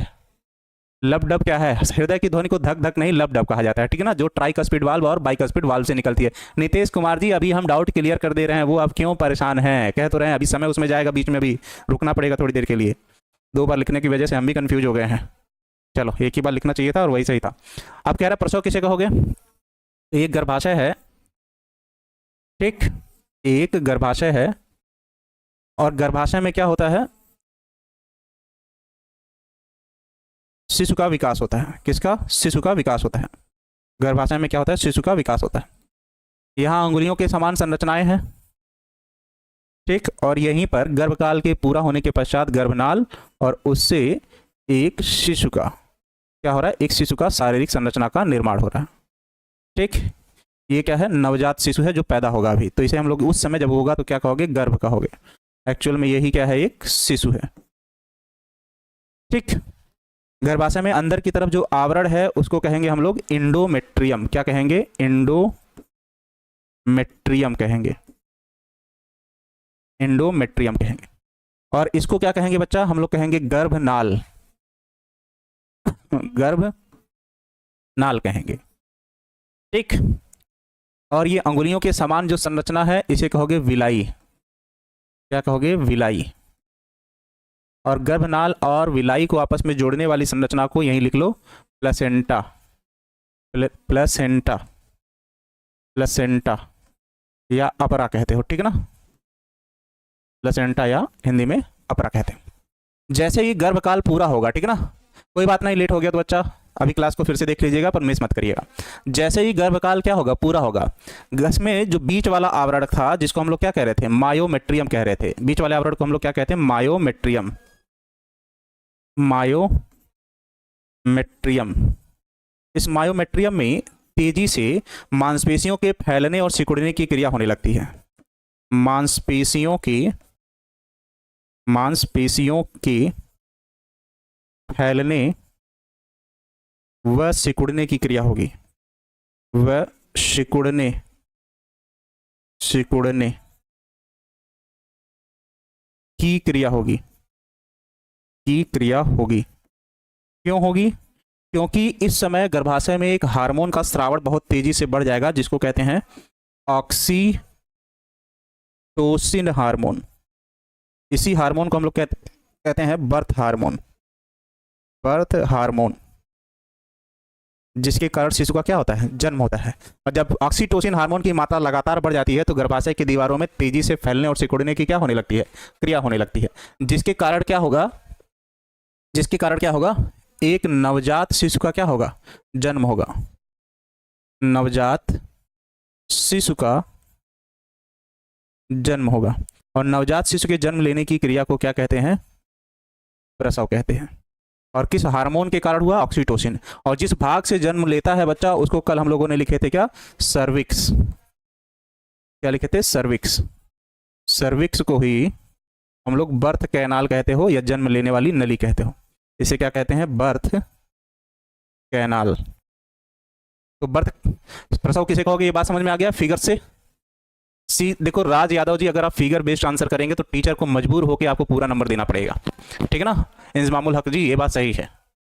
लब डब क्या है, हृदय की ध्वनि को धक धक नहीं लब डब कहा जाता है, ठीक है ना, जो ट्राइकस्पिड वाल्व और बाइकस्पिड वाल्व से निकलती है। नितेश कुमार जी अभी हम डाउट क्लियर कर दे रहे हैं, वो आप क्यों परेशान हैं, कह तो रहे हैं अभी समय उसमें जाएगा, बीच में भी रुकना पड़ेगा थोड़ी देर के लिए। 2 बार लिखने की वजह से हम भी कंफ्यूज हो गए हैं। चलो, एक ही बार लिखना चाहिए था और वही सही था। अब कह रहा है प्रसव किसे कहोगे, एक गर्भाशय है, ठीक, एक गर्भाशय है, और गर्भाशय में क्या होता है, शिशु का विकास होता है। किसका, शिशु का विकास होता है। गर्भाशय में क्या होता है, शिशु का विकास होता है। यहाँ अंगुलियों के समान संरचनाएं हैं, ठीक, और यहीं पर गर्भकाल के पूरा होने के पश्चात गर्भनाल और उससे एक शिशु का क्या हो रहा है, एक शिशु का शारीरिक संरचना का निर्माण हो रहा है, ठीक। ये क्या है, नवजात शिशु है जो पैदा होगा अभी, तो इसे हम लोग उस समय जब होगा तो क्या कहोगे, गर्भ कहोगे। एक्चुअल में यही क्या है, एक शिशु है, ठीक। गर्भाशय में अंदर की तरफ जो आवरण है उसको कहेंगे हम लोग इंडोमेट्रियम। क्या कहेंगे, इंडोमेट्रियम कहेंगे, इंडोमेट्रियम कहेंगे। और इसको क्या कहेंगे बच्चा, हम लोग कहेंगे गर्भनाल, गर्भनाल कहेंगे, ठीक। और ये अंगुलियों के समान जो संरचना है इसे कहोगे विलाई। क्या कहोगे, विलाई। और गर्भनाल और विलाई को आपस में जोड़ने वाली संरचना को यहीं लिख लो, प्लेसेंटा, प्लेसेंटा, प्लेसेंटा या अपरा कहते हो, ठीक है ना, प्लेसेंटा या हिंदी में अपरा कहते हैं। जैसे ही गर्भकाल पूरा होगा, ठीक है ना, कोई बात नहीं, लेट हो गया तो बच्चा अभी क्लास को फिर से देख लीजिएगा पर मिस मत करिएगा। जैसे ही गर्भकाल क्या होगा, पूरा होगा, इसमें जो बीच वाला आवरण था जिसको हम लोग क्या कह रहे थे, मायोमेट्रियम कह रहे थे, बीच वाले आवरण को हम लोग क्या कहते हैं, मायोमेट्रियम, मायोमेट्रियम। इस मायोमेट्रियम में तेजी से मांसपेशियों के फैलने और सिकुड़ने की क्रिया होने लगती है। मांसपेशियों के फैलने व सिकुड़ने की क्रिया होगी, व सिकुड़ने की क्रिया होगी। की क्रिया होगी। क्यों होगी? क्योंकि इस समय गर्भाशय में एक हार्मोन का स्रावण बहुत तेजी से बढ़ जाएगा, जिसको कहते हैं ऑक्सीटोसिन हार्मोन। इसी हार्मोन को हम लोग कहते हैं बर्थ हार्मोन। बर्थ हार्मोन, जिसके कारण शिशु का क्या होता है? जन्म होता है। और जब ऑक्सीटोसिन हार्मोन की मात्रा लगातार बढ़ जाती है तो गर्भाशय की दीवारों में तेजी से फैलने और सिकुड़ने की क्या होने लगती है? क्रिया होने लगती है, जिसके कारण क्या होगा? एक नवजात शिशु का क्या होगा? जन्म होगा। नवजात शिशु का जन्म होगा। और नवजात शिशु के जन्म लेने की क्रिया को क्या कहते हैं? प्रसव कहते हैं। और किस हार्मोन के कारण हुआ? ऑक्सीटोसिन। और जिस भाग से जन्म लेता है बच्चा, उसको कल हम लोगों ने लिखे थे क्या? सर्विक्स। क्या लिखे थे? सर्विक्स। सर्विक्स को ही हम लोग बर्थ कैनाल कहते हो या जन्म लेने वाली नली कहते हो। इसे क्या कहते हैं? Birth canal. तो बर्थ प्रसव किसे कहोगे? ये बात समझ में आ गया फिगर से? देखो राज यादव जी, अगर आप फिगर बेस्ड आंसर करेंगे तो टीचर को मजबूर होकर आपको पूरा नंबर देना पड़ेगा, ठीक है ना? इंजमामुल हक जी, ये बात सही है,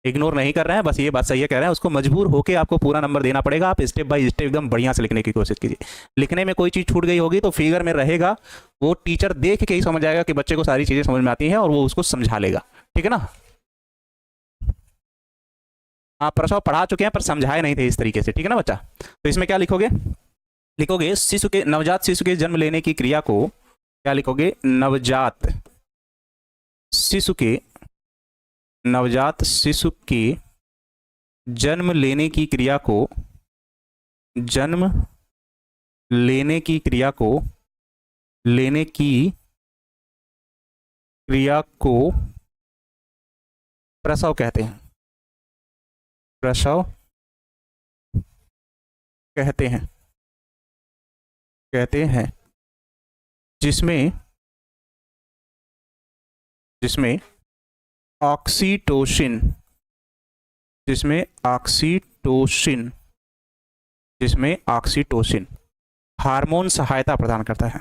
इग्नोर नहीं कर रहे हैं, बस ये बात सही है कह रहे हैं, उसको मजबूर होकर आपको पूरा नंबर देना पड़ेगा। आप स्टेप बाय स्टेप एकदम बढ़िया से लिखने की कोशिश कीजिए। लिखने में कोई चीज़ छूट गई होगी तो फिगर में रहेगा, वो टीचर देख के ही समझ जाएगा कि बच्चे को सारी चीज़ें समझ में आती हैं और वो उसको समझा लेगा, ठीक है ना? आप प्रसव पढ़ा चुके हैं पर समझाए नहीं थे इस तरीके से, ठीक है ना बच्चा? तो इसमें क्या लिखोगे? शिशु के, नवजात शिशु के जन्म लेने की क्रिया को क्या लिखोगे? नवजात शिशु के जन्म लेने की क्रिया को प्रसव कहते हैं। प्रसव कहते हैं, जिसमें ऑक्सीटोसिन हार्मोन सहायता प्रदान करता है।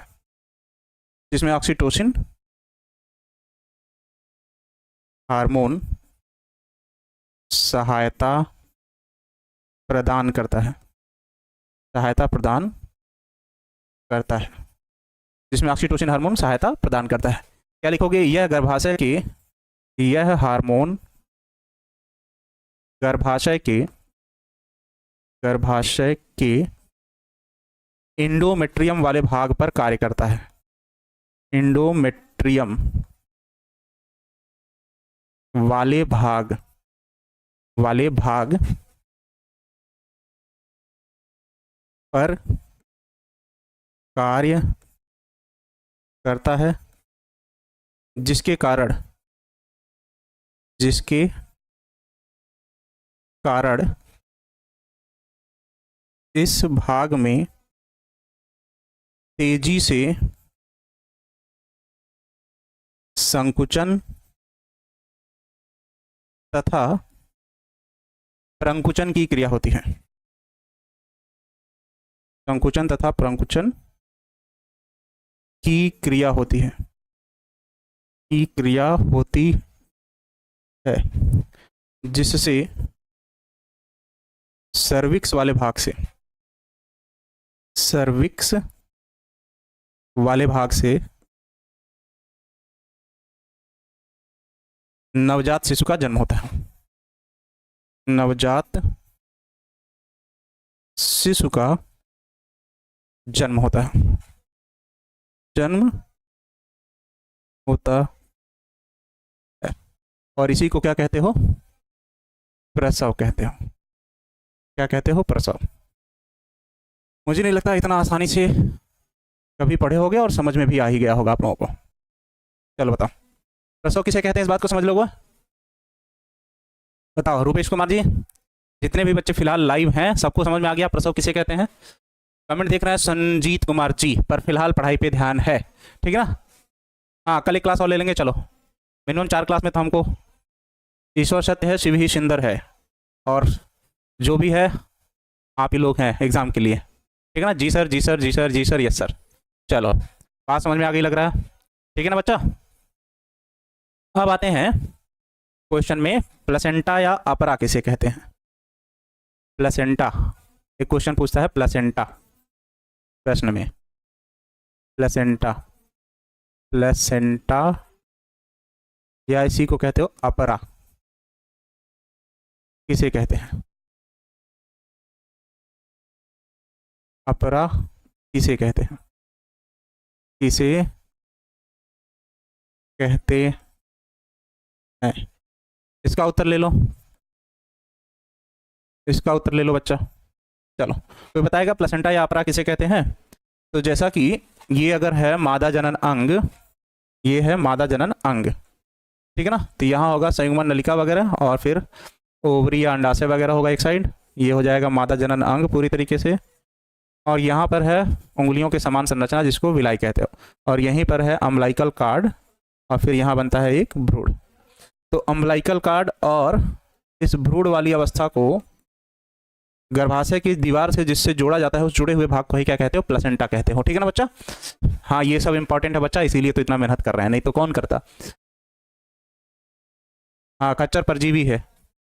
जिसमें ऑक्सीटोसिन हार्मोन सहायता प्रदान करता है। जिसमें ऑक्सीटोसिन हार्मोन सहायता प्रदान करता है। क्या लिखोगे? यह गर्भाशय के इंडोमेट्रियम वाले भाग पर कार्य करता है। इंडोमेट्रियम वाले भाग पर कार्य करता है, जिसके कारण इस भाग में तेजी से संकुचन तथा प्रंकुचन की क्रिया होती है। संकुचन तथा प्रंकुचन की क्रिया होती है, जिससे सर्विक्स वाले भाग से नवजात शिशु का जन्म होता है। नवजात शिशु का जन्म होता है। और इसी को क्या कहते हो? प्रसव कहते हो। क्या कहते हो? प्रसव। मुझे नहीं लगता इतना आसानी से कभी पढ़े होगे और समझ में भी आ ही गया होगा आप लोगों को। चलो बताओ, प्रसव किसे कहते हैं? इस बात को समझ लोगे? बताओ रूपेश कुमार जी, जितने भी बच्चे फिलहाल लाइव हैं सबको समझ में आ गया प्रसव किसे कहते हैं? कमेंट देख रहे हैं संजीत कुमार जी, पर फिलहाल पढ़ाई पे ध्यान है, ठीक है ना? हाँ, कल एक क्लास और ले लेंगे। चलो, मिनिमम 4 क्लास में तो हमको ईश्वर सत्य है, शिव ही सुंदर है, और जो भी है आप ही लोग हैं एग्जाम के लिए, ठीक है ना? जी सर, जी सर, जी सर, जी सर, यस सर। चलो, बात समझ में आ गई लग रहा है, ठीक है ना बच्चा? अब आते हैं क्वेश्चन में प्लेसेंटा या अपरा किसे कहते हैं? प्लेसेंटा, एक क्वेश्चन पूछता है प्लेसेंटा प्रश्न में, प्लेसेंटा, प्लेसेंटा या इसी को कहते हो अपरा, किसे कहते हैं? अपरा किसे कहते हैं? किसे कहते हैं? इसका उत्तर ले लो, इसका उत्तर ले लो बच्चा। चलो कोई बताएगा प्लेसेंटा या अपरा किसे कहते हैं? तो जैसा कि ये अगर है मादा जनन अंग, ये है मादा जनन अंग, ठीक है ना, तो यहाँ होगा संयुग्मन नलिका वगैरह और फिर ओवरी या अंडाशय वगैरह होगा एक साइड, ये हो जाएगा मादा जनन अंग पूरी तरीके से, और यहाँ पर है उंगलियों के समान संरचना जिसको विलाई कहते हो, और यहीं पर है अम्बलाइकल कार्ड, और फिर यहाँ बनता है एक भ्रूण। तो अम्बलाइकल कार्ड और इस भ्रूण वाली अवस्था को गर्भाशय की दीवार से जिससे जोड़ा जाता है उस जुड़े हुए भाग को ही क्या कहते हो? प्लेसेंटा कहते हो, ठीक है ना बच्चा। हाँ ये सब इंपॉर्टेंट है बच्चा, इसीलिए तो इतना मेहनत कर रहे हैं, नहीं तो कौन करता। हाँ खच्चर परजीवी है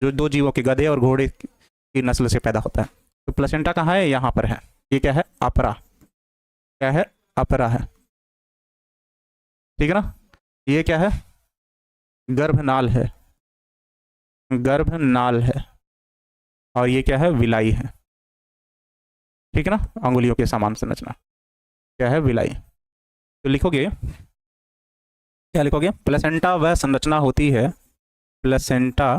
जो दो जीवों के, गधे और घोड़े की नस्ल से पैदा होता है। तो प्लेसेंटा कहाँ है? यहाँ पर है। ये क्या है? अपरा, क्या है? अपरा है, ठीक है ना। ये क्या है? गर्भनाल है, गर्भनाल है, और ये क्या है? विलाई है, ठीक है ना, अंगुलियों के समान संरचना, क्या है? विलाई। तो लिखोगे, क्या लिखोगे? प्लेसेंटा वह संरचना होती है, प्लेसेंटा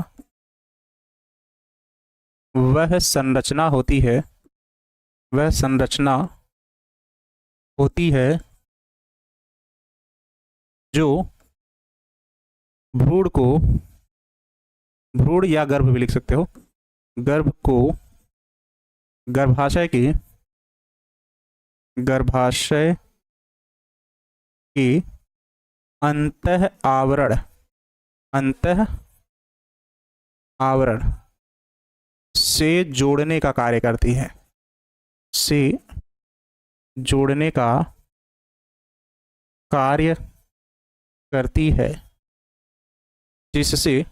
वह संरचना होती है, वह संरचना होती है जो भ्रूण को, भ्रूण या गर्भ भी लिख सकते हो, गर्भ को गर्भाशय के, गर्भाशय के अंतः आवरण, अंतः आवरण से जोड़ने का कार्य करती है, से जोड़ने का कार्य करती है, जिससे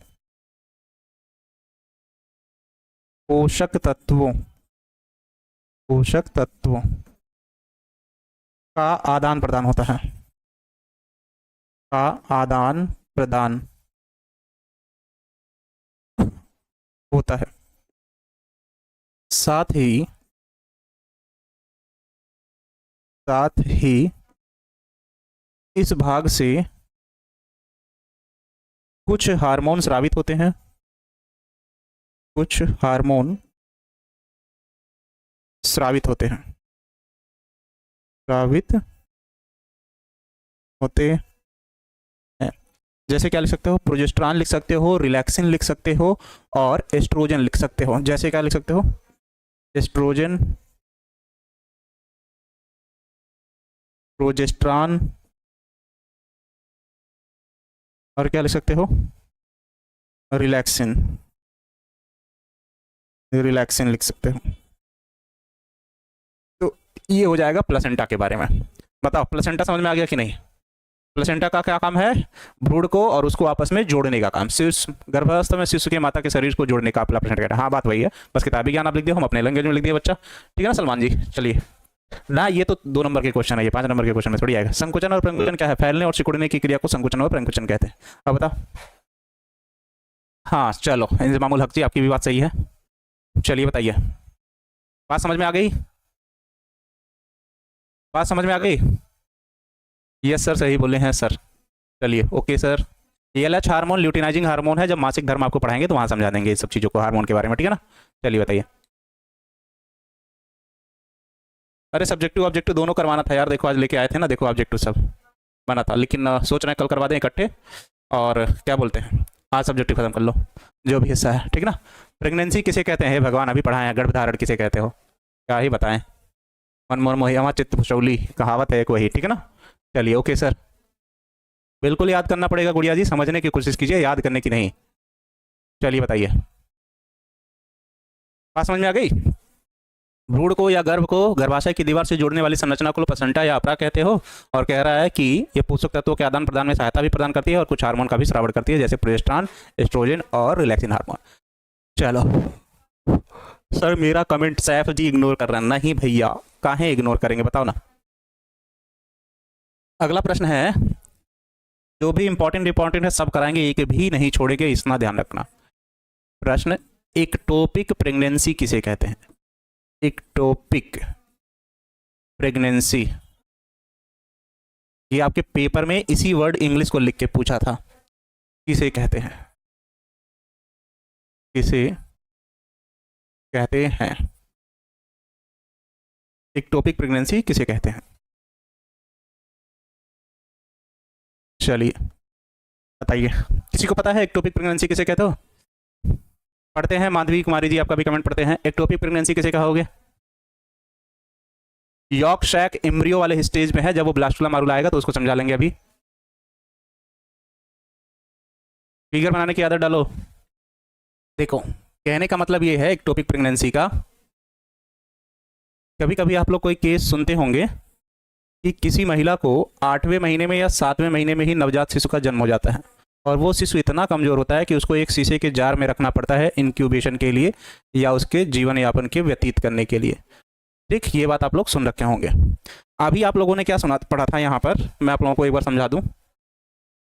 पोषक तत्वों, पोषक तत्वों का आदान प्रदान होता है, का आदान प्रदान होता है। साथ ही, साथ ही इस भाग से कुछ हार्मोन स्रावित होते हैं, कुछ हार्मोन स्रावित होते हैं, स्रावित होते हैं। जैसे क्या लिख सकते हो? प्रोजेस्टेरॉन लिख सकते हो, रिलैक्सिन लिख सकते हो, और एस्ट्रोजन लिख सकते हो। जैसे क्या लिख सकते हो? एस्ट्रोजन, प्रोजेस्टेरॉन, और क्या लिख सकते हो? रिलैक्सिन, रिलैक्सिन लिख सकते हो। तो ये हो जाएगा प्लेसेंटा के बारे में। बताओ प्लेसेंटा समझ में आ गया कि नहीं? प्लेसेंटा का क्या काम है? भ्रूण को और उसको आपस में जोड़ने का काम, शिशु गर्भावस्था में शिशु के माता के शरीर को जोड़ने का प्लेसेंटा। हाँ बात वही है, बस किताबी ज्ञान आप लिख दिया, हम अपने लैंग्वेज में लिख दिया बच्चा, ठीक है ना सलमान जी। चलिए ना, ये तो 2 नंबर के क्वेश्चन है, ये 5 नंबर के क्वेश्चन में थोड़ी आएगा। संकुचन और प्रंकुचन क्या है? फैलने और सिकुड़ने की क्रिया को संकुचन और प्रंकुचन कहते हैं। अब बताओ। हाँ चलो इंजमामुल हक जी, आपकी भी बात सही है। चलिए बताइए, बात समझ में आ गई? बात समझ में आ गई? यस सर, सही बोले हैं सर। चलिए okay sir. LH hormone luteinizing hormone है, जब मासिक धर्म आपको पढ़ाएंगे तो वहाँ समझा देंगे ये सब चीज़ों को, हार्मोन के बारे में, ठीक है ना। चलिए बताइए। अरे सब्जेक्टिव ऑब्जेक्टिव दोनों करवाना था यार, देखो आज लेके आए थे ना, देखो ऑब्जेक्टिव सब बना था, लेकिन सोच रहे हैं कल करवा दें इकट्ठे, और क्या बोलते हैं आज सब्जेक्टिव खत्म कर लो जो भी हिस्सा है, ठीक ना। प्रेगनेंसी किसे कहते हैं? भगवान अभी पढ़ाए हैं। गर्भधारण किसे कहते हो? क्या ही बताएं, मनमोहन मोहिमा चित्त फुशौली, कहावत है एक वही, ठीक है ना। चलिए ओके सर, बिल्कुल याद करना पड़ेगा गुड़िया जी, समझने की कोशिश कीजिए, याद करने की नहीं। चलिए बताइए, बात समझ में आ गई? भ्रूण को या गर्भ को गर्भाशय की दीवार से जोड़ने वाली संरचना को प्लेसेंटा या अपरा कहते हो। और कह रहा है कि ये पोषक तत्वों के आदान प्रदान में सहायता भी प्रदान करती है और कुछ हार्मोन का भी स्रावण करती है, जैसे प्रोजेस्टेरॉन, एस्ट्रोजन और रिलैक्सिन हार्मोन। चलो सर, मेरा कमेंट सैफ जी इग्नोर कर रहे हैं। नहीं भैया, काहे इग्नोर करेंगे, बताओ ना। अगला प्रश्न है, जो भी इंपॉर्टेंट है सब कराएंगे, एक भी नहीं छोड़ेंगे, इतना ध्यान रखना। प्रश्न, एक्टोपिक प्रेगनेंसी किसे कहते हैं? एक्टोपिक प्रेगनेंसी, ये आपके पेपर में इसी वर्ड इंग्लिश को लिख के पूछा था, किसे कहते हैं? किसे कहते हैं? एक्टोपिक प्रेगनेंसी किसे कहते हैं? चलिए बताइए, किसी को पता है एक्टोपिक प्रेगनेंसी किसे कहते हो? पढ़ते हैं, माधवी कुमारी जी आपका भी कमेंट पढ़ते हैं। एक्टोपिक प्रेगनेंसी किसे कहोगे? यॉर्क शैक एम्ब्रियो वाले स्टेज में है, जब वो ब्लास्टुला मारूला आएगा तो उसको समझा लेंगे। अभी फिगर बनाने की आदत डालो। देखो, कहने का मतलब ये है एक्टोपिक प्रेगनेंसी का, कभी कभी आप लोग कोई केस सुनते होंगे कि किसी महिला को 8वें महीने में या 7वें महीने में ही नवजात शिशु का जन्म हो जाता है और वो शिशु इतना कमज़ोर होता है कि उसको एक शीशे के जार में रखना पड़ता है इंक्यूबेशन के लिए या उसके जीवन यापन के व्यतीत करने के लिए। ठीक, ये बात आप लोग सुन रखे होंगे। अभी आप लोगों ने क्या सुना पढ़ा था यहाँ पर, मैं आप लोगों को एक बार समझा दूँ।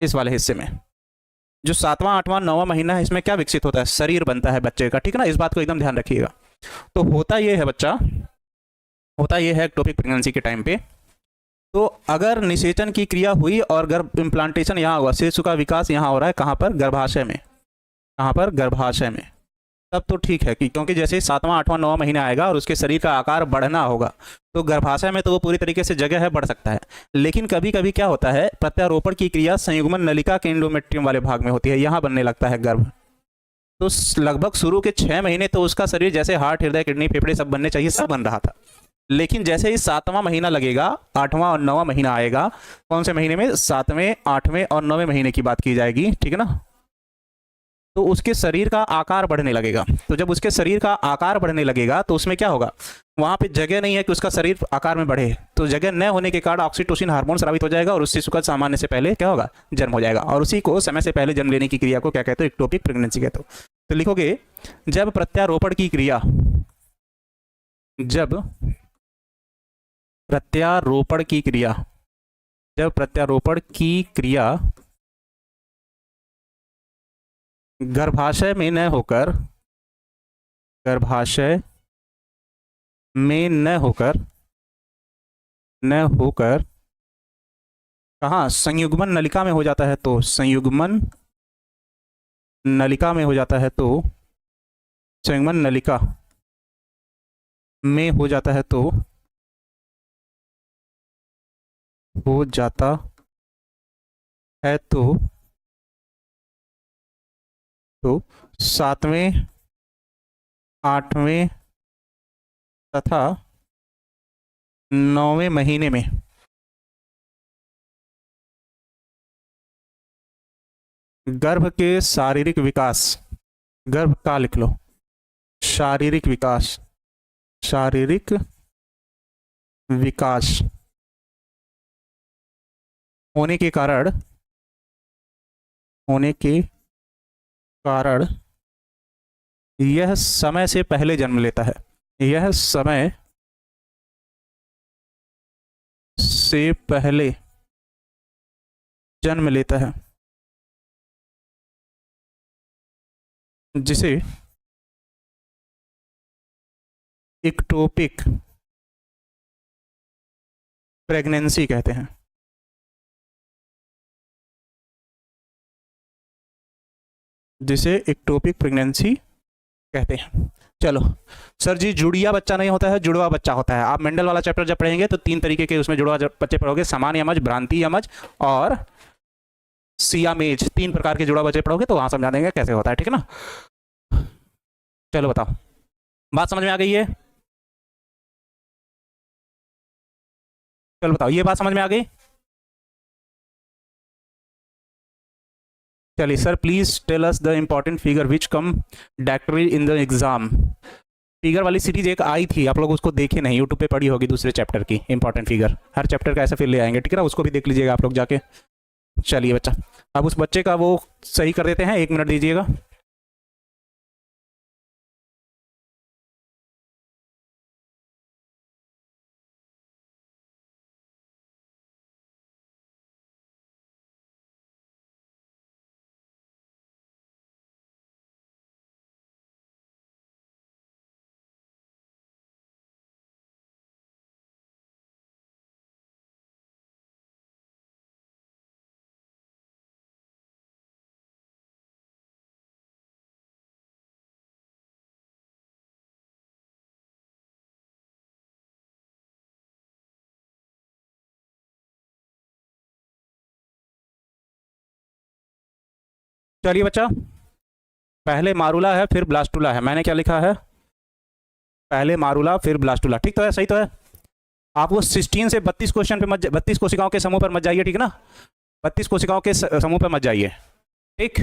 इस वाले हिस्से में जो 7वां 8वां 9वां महीना है, इसमें क्या विकसित होता है? शरीर बनता है बच्चे का, ठीक है ना, इस बात को एकदम ध्यान रखिएगा। तो होता ये है बच्चा, होता ये है एक्टोपिक प्रेगनेंसी के टाइम पे, तो अगर निषेचन की क्रिया हुई और गर्भ इम्प्लांटेशन यहाँ हुआ, शिशु का विकास यहाँ हो रहा है, कहाँ पर? गर्भाशय में। कहाँ पर? गर्भाशय में। तब तो ठीक है कि क्योंकि जैसे 7वां 8वां 9वां महीना आएगा और उसके शरीर का आकार बढ़ना होगा, तो गर्भाशय में तो वो पूरी तरीके से जगह है, बढ़ सकता है। लेकिन कभी कभी क्या होता है, प्रत्यारोपण की क्रिया संयुग्मन नलिका के एंडोमेट्रियम वाले भाग में होती है, यहाँ बनने लगता है गर्भ। तो लगभग शुरू के 6 महीने तो उसका शरीर जैसे हार्ट, हृदय, किडनी, फेफड़े सब बनने चाहिए, सब बन रहा था। लेकिन जैसे ही 7वां महीना लगेगा, 8वां और 9वां महीना आएगा, कौन से महीने में? 7वें, 8वें और 9वें महीने की बात की जाएगी, ठीक है ना। तो उसके शरीर का आकार बढ़ने लगेगा। तो जब उसके शरीर का आकार बढ़ने लगेगा तो उसमें क्या होगा, वहां पे जगह नहीं है कि उसका शरीर आकार में बढ़े, तो जगह न होने के कारण ऑक्सीटोसिन हार्मोन स्रावित हो जाएगा और उस शिशु का सामान्य से पहले क्या होगा? जन्म हो जाएगा। और उसी को समय से पहले जन्म लेने की क्रिया को क्या कहते हो? एक्टोपिक प्रेगनेंसी कहते हो। तो लिखोगे, जब प्रत्यारोपण की क्रिया, जब प्रत्यारोपण की क्रिया, जब प्रत्यारोपण की क्रिया गर्भाशय में न होकर, गर्भाशय में न होकर, न होकर कहाँ? संयुग्मन नलिका में हो जाता है, तो संयुग्मन नलिका में हो जाता है, तो संयुग्मन नलिका में हो जाता है, तो हो जाता है, तो 7वें 8वें तथा 9वें महीने में गर्भ के शारीरिक विकास, गर्भ का लिख लो, शारीरिक विकास, शारीरिक विकास होने के कारण, होने के कारण यह समय से पहले जन्म लेता है, यह समय से पहले जन्म लेता है, जिसे एक्टोपिक प्रेगनेंसी कहते हैं। जिसे एक्टोपिक प्रेगनेंसी कहते हैं। चलो सर जी, जुड़िया बच्चा नहीं होता है, जुड़वा बच्चा होता है। आप मेंडल वाला चैप्टर जब पढ़ेंगे तो 3 तरीके के उसमें जुड़वा बच्चे पढ़ोगे, सामान्य यमज, भ्रांति यमज और सियामेज, 3 प्रकार के जुड़वा बच्चे पढ़ोगे तो वहां समझा देंगे कैसे होता है, ठीक है ना। चलो बताओ, बात समझ में आ गई है? चलो बताओ, ये बात समझ में आ गई? चलिए sir, please tell us the important figure which come directly in the exam. Figure वाली सीरीज एक आई थी, आप लोग उसको देखे नहीं, यूट्यूब पे पड़ी होगी, दूसरे चैप्टर की इंपॉर्टेंट फिगर, हर चैप्टर का ऐसा फिर ले आएंगे, ठीक है ना, उसको भी देख लीजिएगा आप लोग जाके। चलिए बच्चा, अब उस बच्चे का वो सही कर देते हैं, 1 मिनट दीजिएगा। चलिए बच्चा, पहले मारूला है फिर ब्लास्टूला है, मैंने क्या लिखा है, पहले मारूला फिर ब्लास्टूला, ठीक तो है, सही तो है। आप वो 16 से 32 क्वेश्चन पे मत, 32 कोशिकाओं के समूह पर मत जाइए, ठीक है ना, 32 कोशिकाओं के समूह पर मत जाइए, ठीक।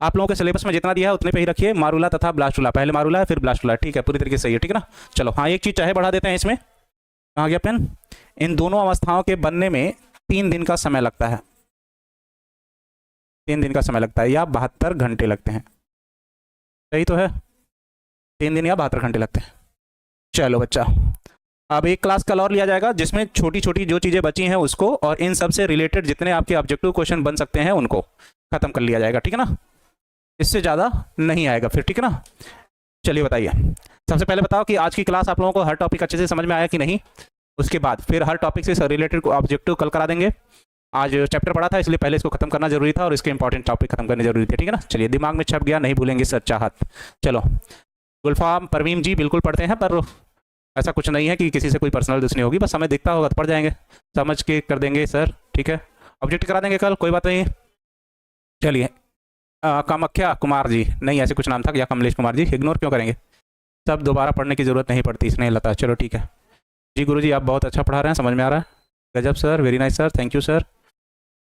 आप लोगों के सिलेबस में जितना दिया है उतने पे ही रखिए, मारूला तथा ब्लास्टूला, पहले मारूला है फिर ब्लास्टूला, ठीक है, पूरी तरीके से सही है, ठीक है ना। चलो हाँ, एक चीज चाहे बढ़ा देते हैं इसमें, कहाँ गया पेन, इन दोनों अवस्थाओं के बनने में 3 दिन का समय लगता है, 3 दिन का समय लगता है, या 72 घंटे लगते हैं, सही तो है, 3 दिन या 72 घंटे लगते हैं। चलो बच्चा, अब एक क्लास कल और लिया जाएगा जिसमें छोटी छोटी जो चीज़ें बची हैं उसको और इन सब से रिलेटेड जितने आपके ऑब्जेक्टिव क्वेश्चन बन सकते हैं उनको खत्म कर लिया जाएगा, ठीक है ना, इससे ज़्यादा नहीं आएगा फिर, ठीक है ना। चलिए बताइए, सबसे पहले बताओ कि आज की क्लास आप लोगों को हर टॉपिक अच्छे से समझ में आया कि नहीं, उसके बाद फिर हर टॉपिक से रिलेटेड ऑब्जेक्टिव कल करा देंगे। आज चैप्टर पढ़ा था इसलिए पहले इसको खत्म करना जरूरी था और इसके इंपॉर्टेंट टॉपिक खत्म करने जरूरी थे, ठीक है ना। चलिए, दिमाग में छप गया, नहीं भूलेंगे सच्चा हाथ। चलो, गुलफाम परवीन जी बिल्कुल पढ़ते हैं, पर ऐसा कुछ नहीं है कि किसी से कोई पर्सनल दुश्मनी होगी, बस हमें दिखता होगा तो पढ़ जाएंगे, समझ के कर देंगे सर, ठीक है, ऑब्जेक्ट करा देंगे कल, कोई बात नहीं। चलिए, कामाख्या कुमार जी, नहीं ऐसे कुछ नाम था, या कमलेश कुमार जी, इग्नोर क्यों करेंगे, सब दोबारा पढ़ने की जरूरत नहीं पड़ती, इसने लता, चलो ठीक है जी। गुरु जी आप बहुत अच्छा पढ़ा रहे हैं, समझ में आ रहा है, गजब sir, very nice sir, thank you sir,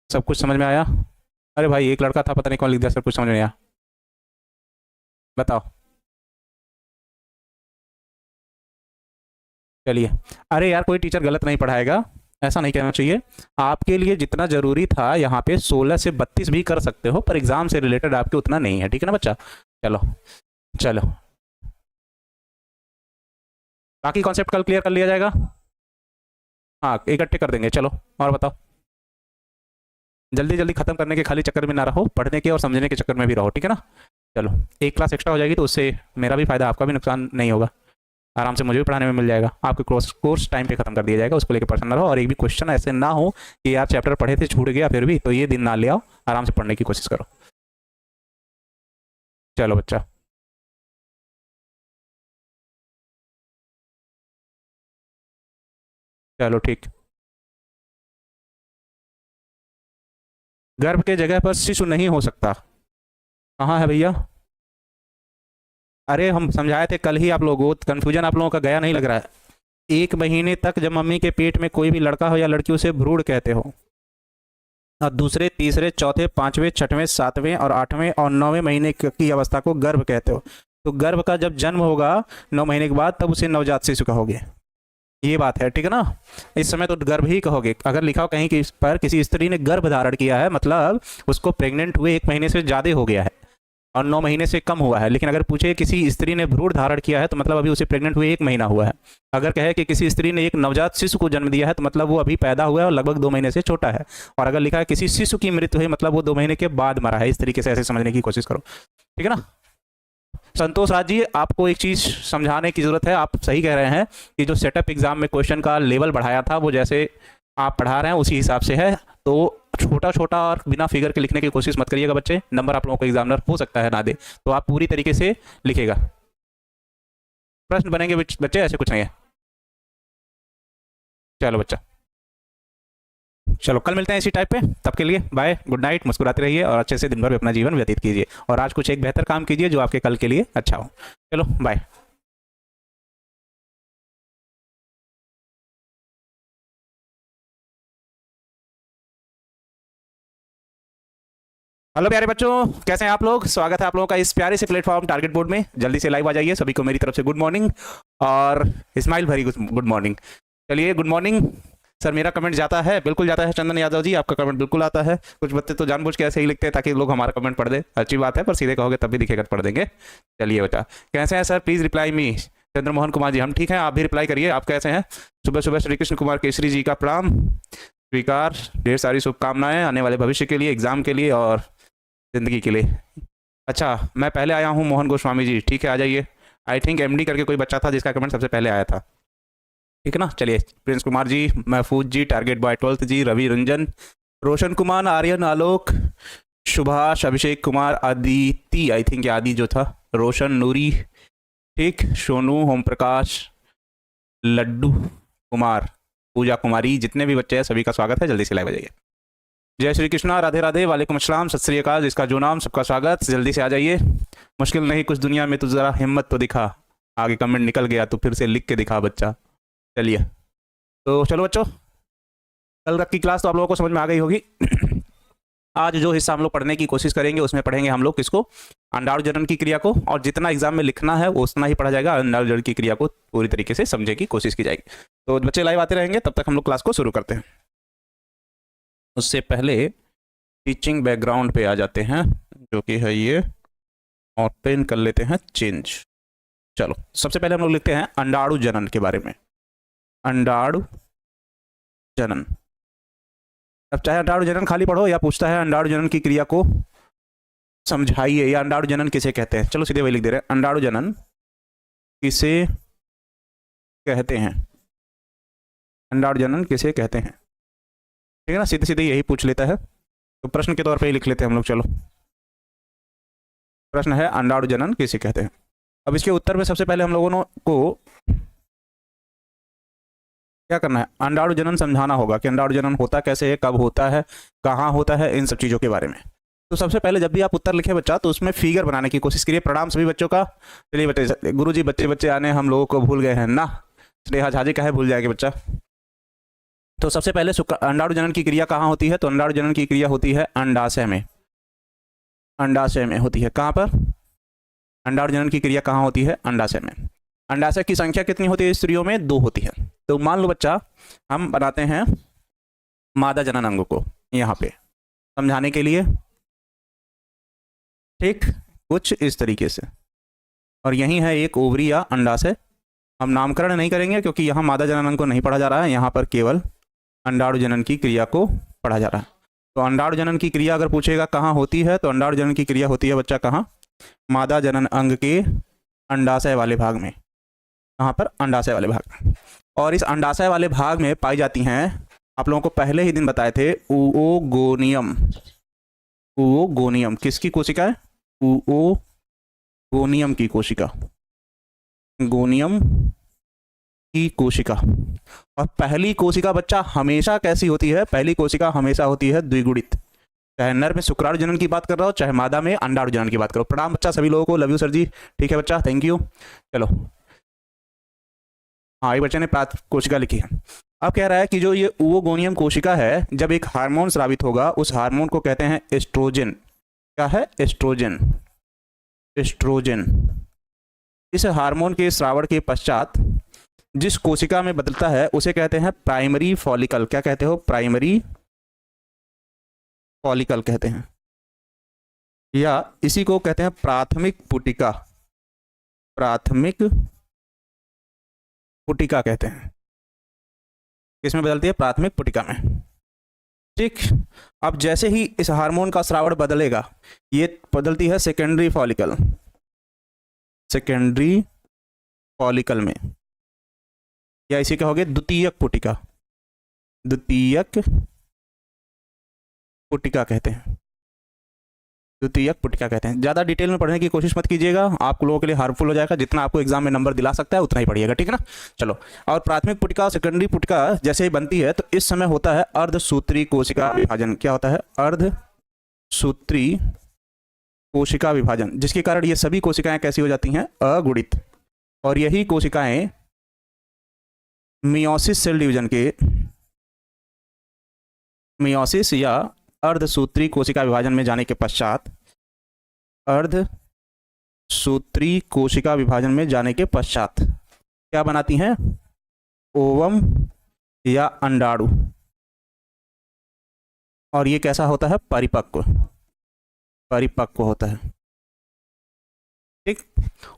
सब कुछ समझ में आया। अरे भाई एक लड़का था, पता नहीं कौन लिख दिया सर, कुछ समझ में नहीं आया, बताओ। चलिए, अरे यार कोई टीचर गलत नहीं पढ़ाएगा, ऐसा नहीं कहना चाहिए, आपके लिए जितना जरूरी था यहाँ पे 16 से 32 भी कर सकते हो, पर एग्जाम से रिलेटेड आपके उतना नहीं है, ठीक है ना बच्चा। चलो चलो, बाकी कॉन्सेप्ट कल क्लियर कर लिया जाएगा, हाँ इकट्ठे कर देंगे। चलो और बताओ, जल्दी जल्दी खत्म करने के खाली चक्कर में ना रहो, पढ़ने के और समझने के चक्कर में भी रहो, ठीक है ना। चलो, एक क्लास एक्स्ट्रा हो जाएगी तो उससे मेरा भी फायदा, आपका भी नुकसान नहीं होगा, आराम से मुझे भी पढ़ाने में मिल जाएगा, आपके कोर्स टाइम पे खत्म कर दिया जाएगा, उसको लेकर परेशान ना रहो, और एक भी क्वेश्चन ऐसे ना हो कि यार चैप्टर पढ़े थे छूट गया फिर भी, तो ये दिन ना ले आओ, आराम से पढ़ने की कोशिश करो। चलो बच्चा, चलो ठीक, गर्भ के जगह पर शिशु नहीं हो सकता, कहाँ है भैया, अरे हम समझाए थे कल ही आप लोगों को, कन्फ्यूजन आप लोगों का गया नहीं लग रहा है। 1 महीने तक जब मम्मी के पेट में कोई भी लड़का हो या लड़की, उसे भ्रूण कहते हो, और दूसरे तीसरे चौथे पांचवें छठवें सातवें और 8वें और 9वें महीने की अवस्था को गर्भ कहते हो, तो गर्भ का जब जन्म होगा 9 महीने के बाद, तब उसे नवजात शिशु कहोगे, ये बात है, ठीक है ना। इस समय तो गर्भ ही कहोगे, अगर लिखा हो कहीं कि इस पर किसी स्त्री ने गर्भ धारण किया है, मतलब उसको प्रेग्नेंट हुए 1 महीने से ज़्यादा हो गया है और 9 महीने से कम हुआ है, लेकिन अगर पूछे किसी स्त्री ने भ्रूण धारण किया है तो मतलब अभी उसे प्रेग्नेंट हुए 1 महीना हुआ है। अगर कहे कि किसी स्त्री ने एक नवजात शिशु को जन्म दिया है तो मतलब वो अभी पैदा हुआ है और लगभग 2 महीने से छोटा है। और अगर लिखा है किसी शिशु की मृत्यु हुई, मतलब वो 2 महीने के बाद मरा है। इस तरीके से ऐसे समझने की कोशिश करो, ठीक है ना। संतोष राज जी, आपको एक चीज़ समझाने की ज़रूरत है, आप सही कह रहे हैं कि जो सेटअप एग्जाम में क्वेश्चन का लेवल बढ़ाया था वो जैसे आप पढ़ा रहे हैं उसी हिसाब से है, तो छोटा छोटा और बिना फिगर के लिखने की कोशिश मत करिएगा बच्चे, नंबर आप लोगों को एग्जामिनर हो सकता है ना दे, तो आप पूरी तरीके से लिखेगा, प्रश्न बनेंगे बच्चे, ऐसे कुछ नहीं है। चलो बच्चा, चलो कल मिलते हैं इसी टाइप पे, तब के लिए बाय, गुड नाइट, मुस्कुराते रहिए और अच्छे से दिन भर अपना जीवन व्यतीत कीजिए, और आज कुछ एक बेहतर काम कीजिए जो आपके कल के लिए अच्छा हो। चलो बाय। हेलो प्यारे बच्चों, कैसे हैं आप लोग। स्वागत है आप लोगों का इस प्यारे से प्लेटफॉर्म टारगेट बोर्ड में। जल्दी से लाइव आ जाइए। सभी को मेरी तरफ से गुड मॉर्निंग और स्माइल भरी गुड मॉर्निंग। चलिए गुड मॉर्निंग सर। मेरा कमेंट जाता है, बिल्कुल जाता है। चंदन यादव जी, आपका कमेंट बिल्कुल आता है। कुछ बच्चे तो जानबूझ के ऐसे ही लिखते हैं ताकि लोग हमारा कमेंट पढ़ दे। अच्छी बात है, पर सीधे कहोगे तब भी दिखेगा, पढ़ देंगे। चलिए बेटा, कैसे हैं sir, please reply me. Chandramohan Kumar ji, हम ठीक हैं, आप भी रिप्लाई करिए। आप कैसे हैं। सुबह सुबह श्री कृष्ण कुमार केसरी जी का प्रणाम स्वीकार। ढेर सारी शुभकामनाएं आने वाले भविष्य के लिए, एग्जाम के लिए और जिंदगी के लिए। अच्छा, मैं पहले आया हूँ मोहन गोस्वामी जी, ठीक है, आ जाइए। आई थिंक एमडी करके कोई बच्चा था जिसका कमेंट सबसे पहले आया था, ठीक है ना। चलिए, Prince Kumar ji, Mahfuz ji, target boy 12th ji, Ravi Ranjan, Roshan Kumar, Aryan, Alok, Subhash, Abhishek Kumar, Aditi, I think Adi जो था, रोशन, नूरी, ठीक, सोनू, ओम प्रकाश, लड्डू कुमार, पूजा कुमारी, जितने भी बच्चे हैं सभी का स्वागत है। जल्दी से लाइव आ जाइए। जय श्री कृष्णा, राधे राधे, वालेकुम अस्सलाम, सत श्री अकाल, जिसका जो नाम सबका स्वागत। जल्दी से आ जाइए। मुश्किल नहीं कुछ दुनिया में, तो जरा हिम्मत तो दिखा। आगे कमेंट निकल गया तो फिर से लिख के दिखा बच्चा। चलिए तो चलो बच्चों, कल तक की क्लास तो आप लोगों को समझ में आ गई होगी। आज जो हिस्सा हम लोग पढ़ने की कोशिश करेंगे उसमें पढ़ेंगे हम लोग किसको, अंडाणु जनन की क्रिया को। और जितना एग्जाम में लिखना है वो उतना ही पढ़ा जाएगा। अंडाणु जनन की क्रिया को पूरी तरीके से समझने की कोशिश की जाएगी। तो बच्चे लाइव आते रहेंगे, तब तक हम लोग क्लास को शुरू करते हैं। उससे पहले टीचिंग बैकग्राउंड पे आ जाते हैं, जो कि है ये, और पेन कर लेते हैं चेंज। चलो, सबसे पहले हम लोग लिखते हैं अंडाणु जनन के बारे में। अंडाणु जनन। अब चाहे अंडाणु जनन खाली पढ़ो या पूछता है अंडाणु जनन की क्रिया को समझाइए या अंडाणु जनन किसे कहते हैं। चलो सीधे वही लिख दे रहे हैं, अंडाणु जनन किसे कहते हैं। अंडाणु जनन किसे कहते हैं, ठीक है ना। सीधे सीधे यही पूछ लेता है, तो प्रश्न के तौर पे ही लिख लेते हैं हम लोग। चलो, प्रश्न है अंडाणु जनन किसे कहते हैं। अब इसके उत्तर में सबसे पहले हम लोगों को क्या करना है, अंडाणु जनन समझाना होगा कि अंडाणु जनन होता कैसे है, कब होता है, कहाँ होता है, इन सब चीज़ों के बारे में। तो सबसे पहले जब भी आप उत्तर लिखे बच्चा, तो उसमें फिगर बनाने की कोशिश करिए। प्रणाम सभी बच्चों का। चलिए बच्चे, गुरुजी बच्चे बच्चे आने हम लोगों को भूल गए हैं ना। स्नेहा झा जी, काहे भूल जाएंगे बच्चा। तो सबसे पहले अंडाणु जनन की क्रिया कहाँ होती है, तो अंडाणु जनन की क्रिया होती है अंडाशय में। अंडाशय में होती है, कहाँ पर, अंडाणु जनन की क्रिया कहाँ होती है, अंडाशय में। अंडाशय की संख्या कितनी होती है स्त्रियों में, 2 होती है। तो मान लो बच्चा, हम बनाते हैं मादा जनन अंग को यहाँ पे समझाने के लिए, ठीक, कुछ इस तरीके से। और यही है एक ओवरी या अंडाशय। हम नामकरण नहीं करेंगे क्योंकि यहाँ मादा जनन अंग को नहीं पढ़ा जा रहा है, यहाँ पर केवल अंडाणु जनन की क्रिया को पढ़ा जा रहा है। तो अंडाणु जनन की क्रिया अगर पूछेगा कहाँ होती है, तो अंडाणु जनन की क्रिया होती है बच्चा कहाँ, मादा जनन अंग के अंडाशय वाले भाग में। कहाँ पर, अंडाशय वाले भाग में। और इस अंडाशय वाले भाग में पाई जाती हैं, आप लोगों को पहले ही दिन बताए थे, ooगोनियम। ooगोनियम किसकी कोशिका है, ooगोनियम की कोशिका, गोनियम की कोशिका। और पहली कोशिका बच्चा हमेशा कैसी होती है, पहली कोशिका हमेशा होती है द्विगुणित। चाहे नर में शुक्राणु जनन की बात कर रहा हो, चाहे मादा में अंडाणु जनन की बात करो। प्रणाम बच्चा सभी लोगों को, लव यू सर जी, ठीक है बच्चा, थैंक यू। चलो, हाँ, ये बच्चे ने प्रात कोशिका लिखी है। अब कह रहा है कि जो ये ooगोनियम कोशिका है, जब एक हार्मोन स्रावित होगा, उस हार्मोन को कहते हैं एस्ट्रोजन। क्या है, एस्ट्रोजन। एस्ट्रोजन। इस हार्मोन के स्रावण के पश्चात जिस कोशिका में बदलता है उसे कहते हैं प्राइमरी फॉलिकल। क्या कहते हो, प्राइमरी फॉलिकल कहते हैं, या इसी को कहते हैं प्राथमिक पुटिका। प्राथमिक पुटिका कहते हैं। किसमें बदलती है, प्राथमिक पुटिका में, ठीक। अब जैसे ही इस हार्मोन का स्रावण बदलेगा, ये बदलती है सेकेंडरी फॉलिकल। सेकेंडरी फॉलिकल में, या इसे कहोगे द्वितीयक पुटिका। द्वितीयक पुटिका कहते हैं, द्वितीयक पुटिका कहते हैं। ज़्यादा डिटेल में पढ़ने की कोशिश मत कीजिएगा, आप लोगों के लिए हार्मफुल हो जाएगा। जितना आपको एग्जाम में नंबर दिला सकता है उतना ही पढ़िएगा, ठीक है ना। चलो, और प्राथमिक पुटिका और सेकेंडरी पुटिका जैसे ही बनती है, तो इस समय होता है अर्धसूत्री कोशिका विभाजन। क्या होता है, अर्धसूत्री कोशिका विभाजन, जिसके कारण ये सभी कोशिकाएं कैसी हो जाती हैं, अगुणित। और यही कोशिकाएं मियोसिस सेल डिवीजन के, मियोसिस या अर्धसूत्री कोशिका विभाजन में जाने के पश्चात, अर्धसूत्री कोशिका विभाजन में जाने के पश्चात क्या बनाती हैं? ओवम या अंडाणु। और ये कैसा होता है? परिपक्व होता है। ठीक।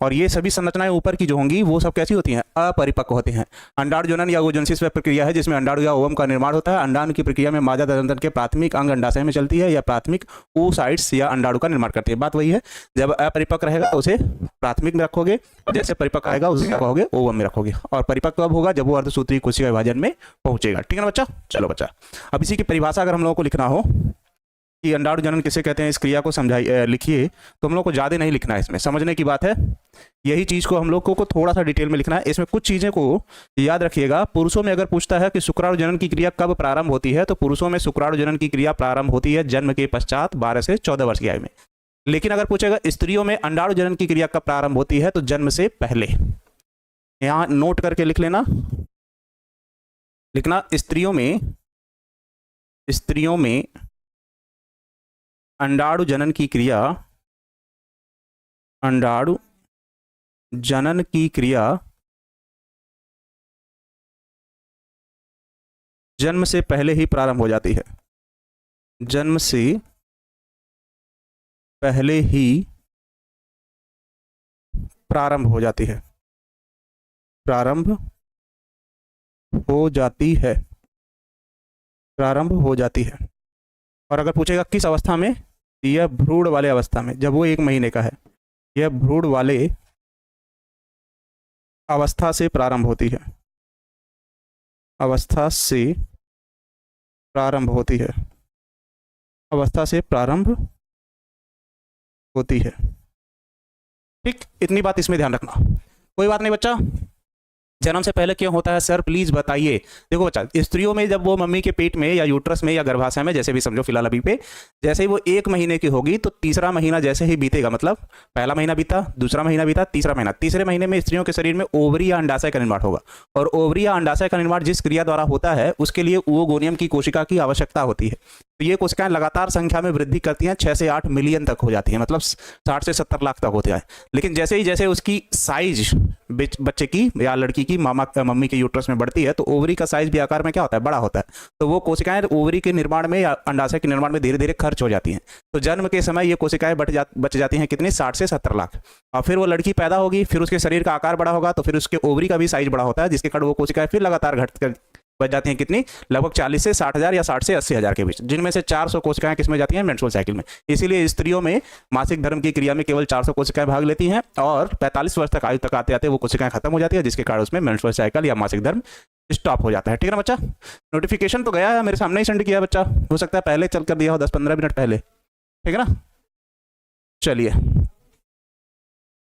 और ये सभी संरचनाएं ऊपर की जो होंगी वो सब कैसी होती हैं? अपरिपक्व होती हैं। अंडाणु जनन या ओवोजेनेसिस वह प्रक्रिया है जिसमें अंडाणु या ओवम का निर्माण होता है। अंडाणु की प्रक्रिया में मादा तंत्र के प्राथमिक अंग अंडाशय में चलती है या प्राथमिक oocytes या अंडाणु का निर्माण करती है। बात वही है, जब अपरिपक्व रहेगा तो उसे प्राथमिक में रखोगे, जैसे परिपक्व आएगा उसे क्या कहोगे? ओवम में रखोगे। और परिपक्व कब होगा? जब वो अर्धसूत्री कोशिका विभाजन में पहुंचेगा। ठीक है ना बच्चा? चलो बच्चा, अब इसी की परिभाषा अगर हम लोगों को लिखना हो कि अंडाणु जनन किसे कहते हैं, इस क्रिया को समझाइए, लिखिए, तो हम लोग को ज़्यादा नहीं लिखना है, इसमें समझने की बात है। यही चीज़ को हम लोग को थोड़ा सा डिटेल में लिखना है। इसमें कुछ चीज़ें को याद रखिएगा। पुरुषों में अगर पूछता है कि शुक्राणु जनन की क्रिया कब प्रारंभ होती है, तो पुरुषों में शुक्राणु जनन की क्रिया प्रारंभ होती है जन्म के पश्चात 12 से 14 वर्ष की आयु में। लेकिन अगर पूछेगा स्त्रियों में अंडाणु जनन की क्रिया कब प्रारंभ होती है, तो जन्म से पहले। यहाँ नोट करके लिख लेना, लिखना स्त्रियों में अंडाणु जनन की क्रिया, अंडाणु जनन की क्रिया जन्म से पहले ही प्रारंभ हो जाती है। जन्म से पहले ही प्रारंभ हो जाती है, प्रारंभ हो जाती है, प्रारंभ हो जाती है। और अगर पूछेगा किस अवस्था में, यह भ्रूण वाले अवस्था में, जब वो 1 महीने का है, यह भ्रूण वाले अवस्था से प्रारंभ होती है, अवस्था से प्रारंभ होती है, अवस्था से प्रारंभ होती है। ठीक, इतनी बात इसमें ध्यान रखना। कोई बात नहीं बच्चा। जन्म से पहले क्यों होता है सर, प्लीज बताइए। देखो बच्चा, स्त्रियों में जब वो मम्मी के पेट में या यूट्रस में या गर्भाशय में, जैसे भी समझो फिलहाल अभी पे, जैसे ही वो 1 महीने की होगी तो तीसरा महीना जैसे ही बीतेगा, मतलब पहला महीना बीता, दूसरा महीना बीता, तीसरा महीना, तीसरे महीने में स्त्रियों के शरीर में ओवरी या अंडाशय का निर्माण होगा। और ओवरी या अंडाशय का निर्माण जिस क्रिया द्वारा होता है उसके लिए ओवोगोनियम की कोशिका की आवश्यकता होती है। तो ये कोशिकाएं लगातार संख्या में वृद्धि करती हैं, 6 से 8 मिलियन तक हो जाती है, मतलब 60 से 70 लाख तक होता है। लेकिन जैसे ही जैसे उसकी साइज बच्चे की या लड़की की मम्मी के यूट्रस में बढ़ती है तो ओवरी का साइज भी आकार में क्या होता है? बड़ा होता है। तो वो कोशिकाएं ओवरी के निर्माण में या अंडाशय के निर्माण में धीरे धीरे खर्च हो जाती हैं। तो जन्म के समय ये कोशिकाएं बच जाती हैं कितनी? 60 से 70 लाख। और फिर वो लड़की पैदा होगी, फिर उसके शरीर का आकार बड़ा होगा, तो फिर उसके ओवरी का भी साइज बड़ा होता है, जिसके कारण वो कोशिकाएं फिर लगातार घट कर बच जाती हैं कितनी? लगभग 40 से 60 हज़ार या 60 से 80 हज़ार के बीच, जिनमें से 400 कोशिकाएं किसमें जाती हैं? मेंस्ट्रुअल साइकिल में। इसीलिए स्त्रियों में मासिक धर्म की क्रिया में केवल 400 कोशिकाएं भाग लेती हैं और 45 वर्ष तक आयु तक आते आते वो कोशिकाएं खत्म हो जाती है, जिसके कारण उसमें मेंस्ट्रुअल साइकिल या मासिक धर्म स्टॉप हो जाता है। ठीक है ना बच्चा? नोटिफिकेशन तो गया है, मेरे सामने ही सेंड किया बच्चा, हो सकता है पहले चल कर दिया हो 10-15 मिनट पहले। ठीक है ना? चलिए,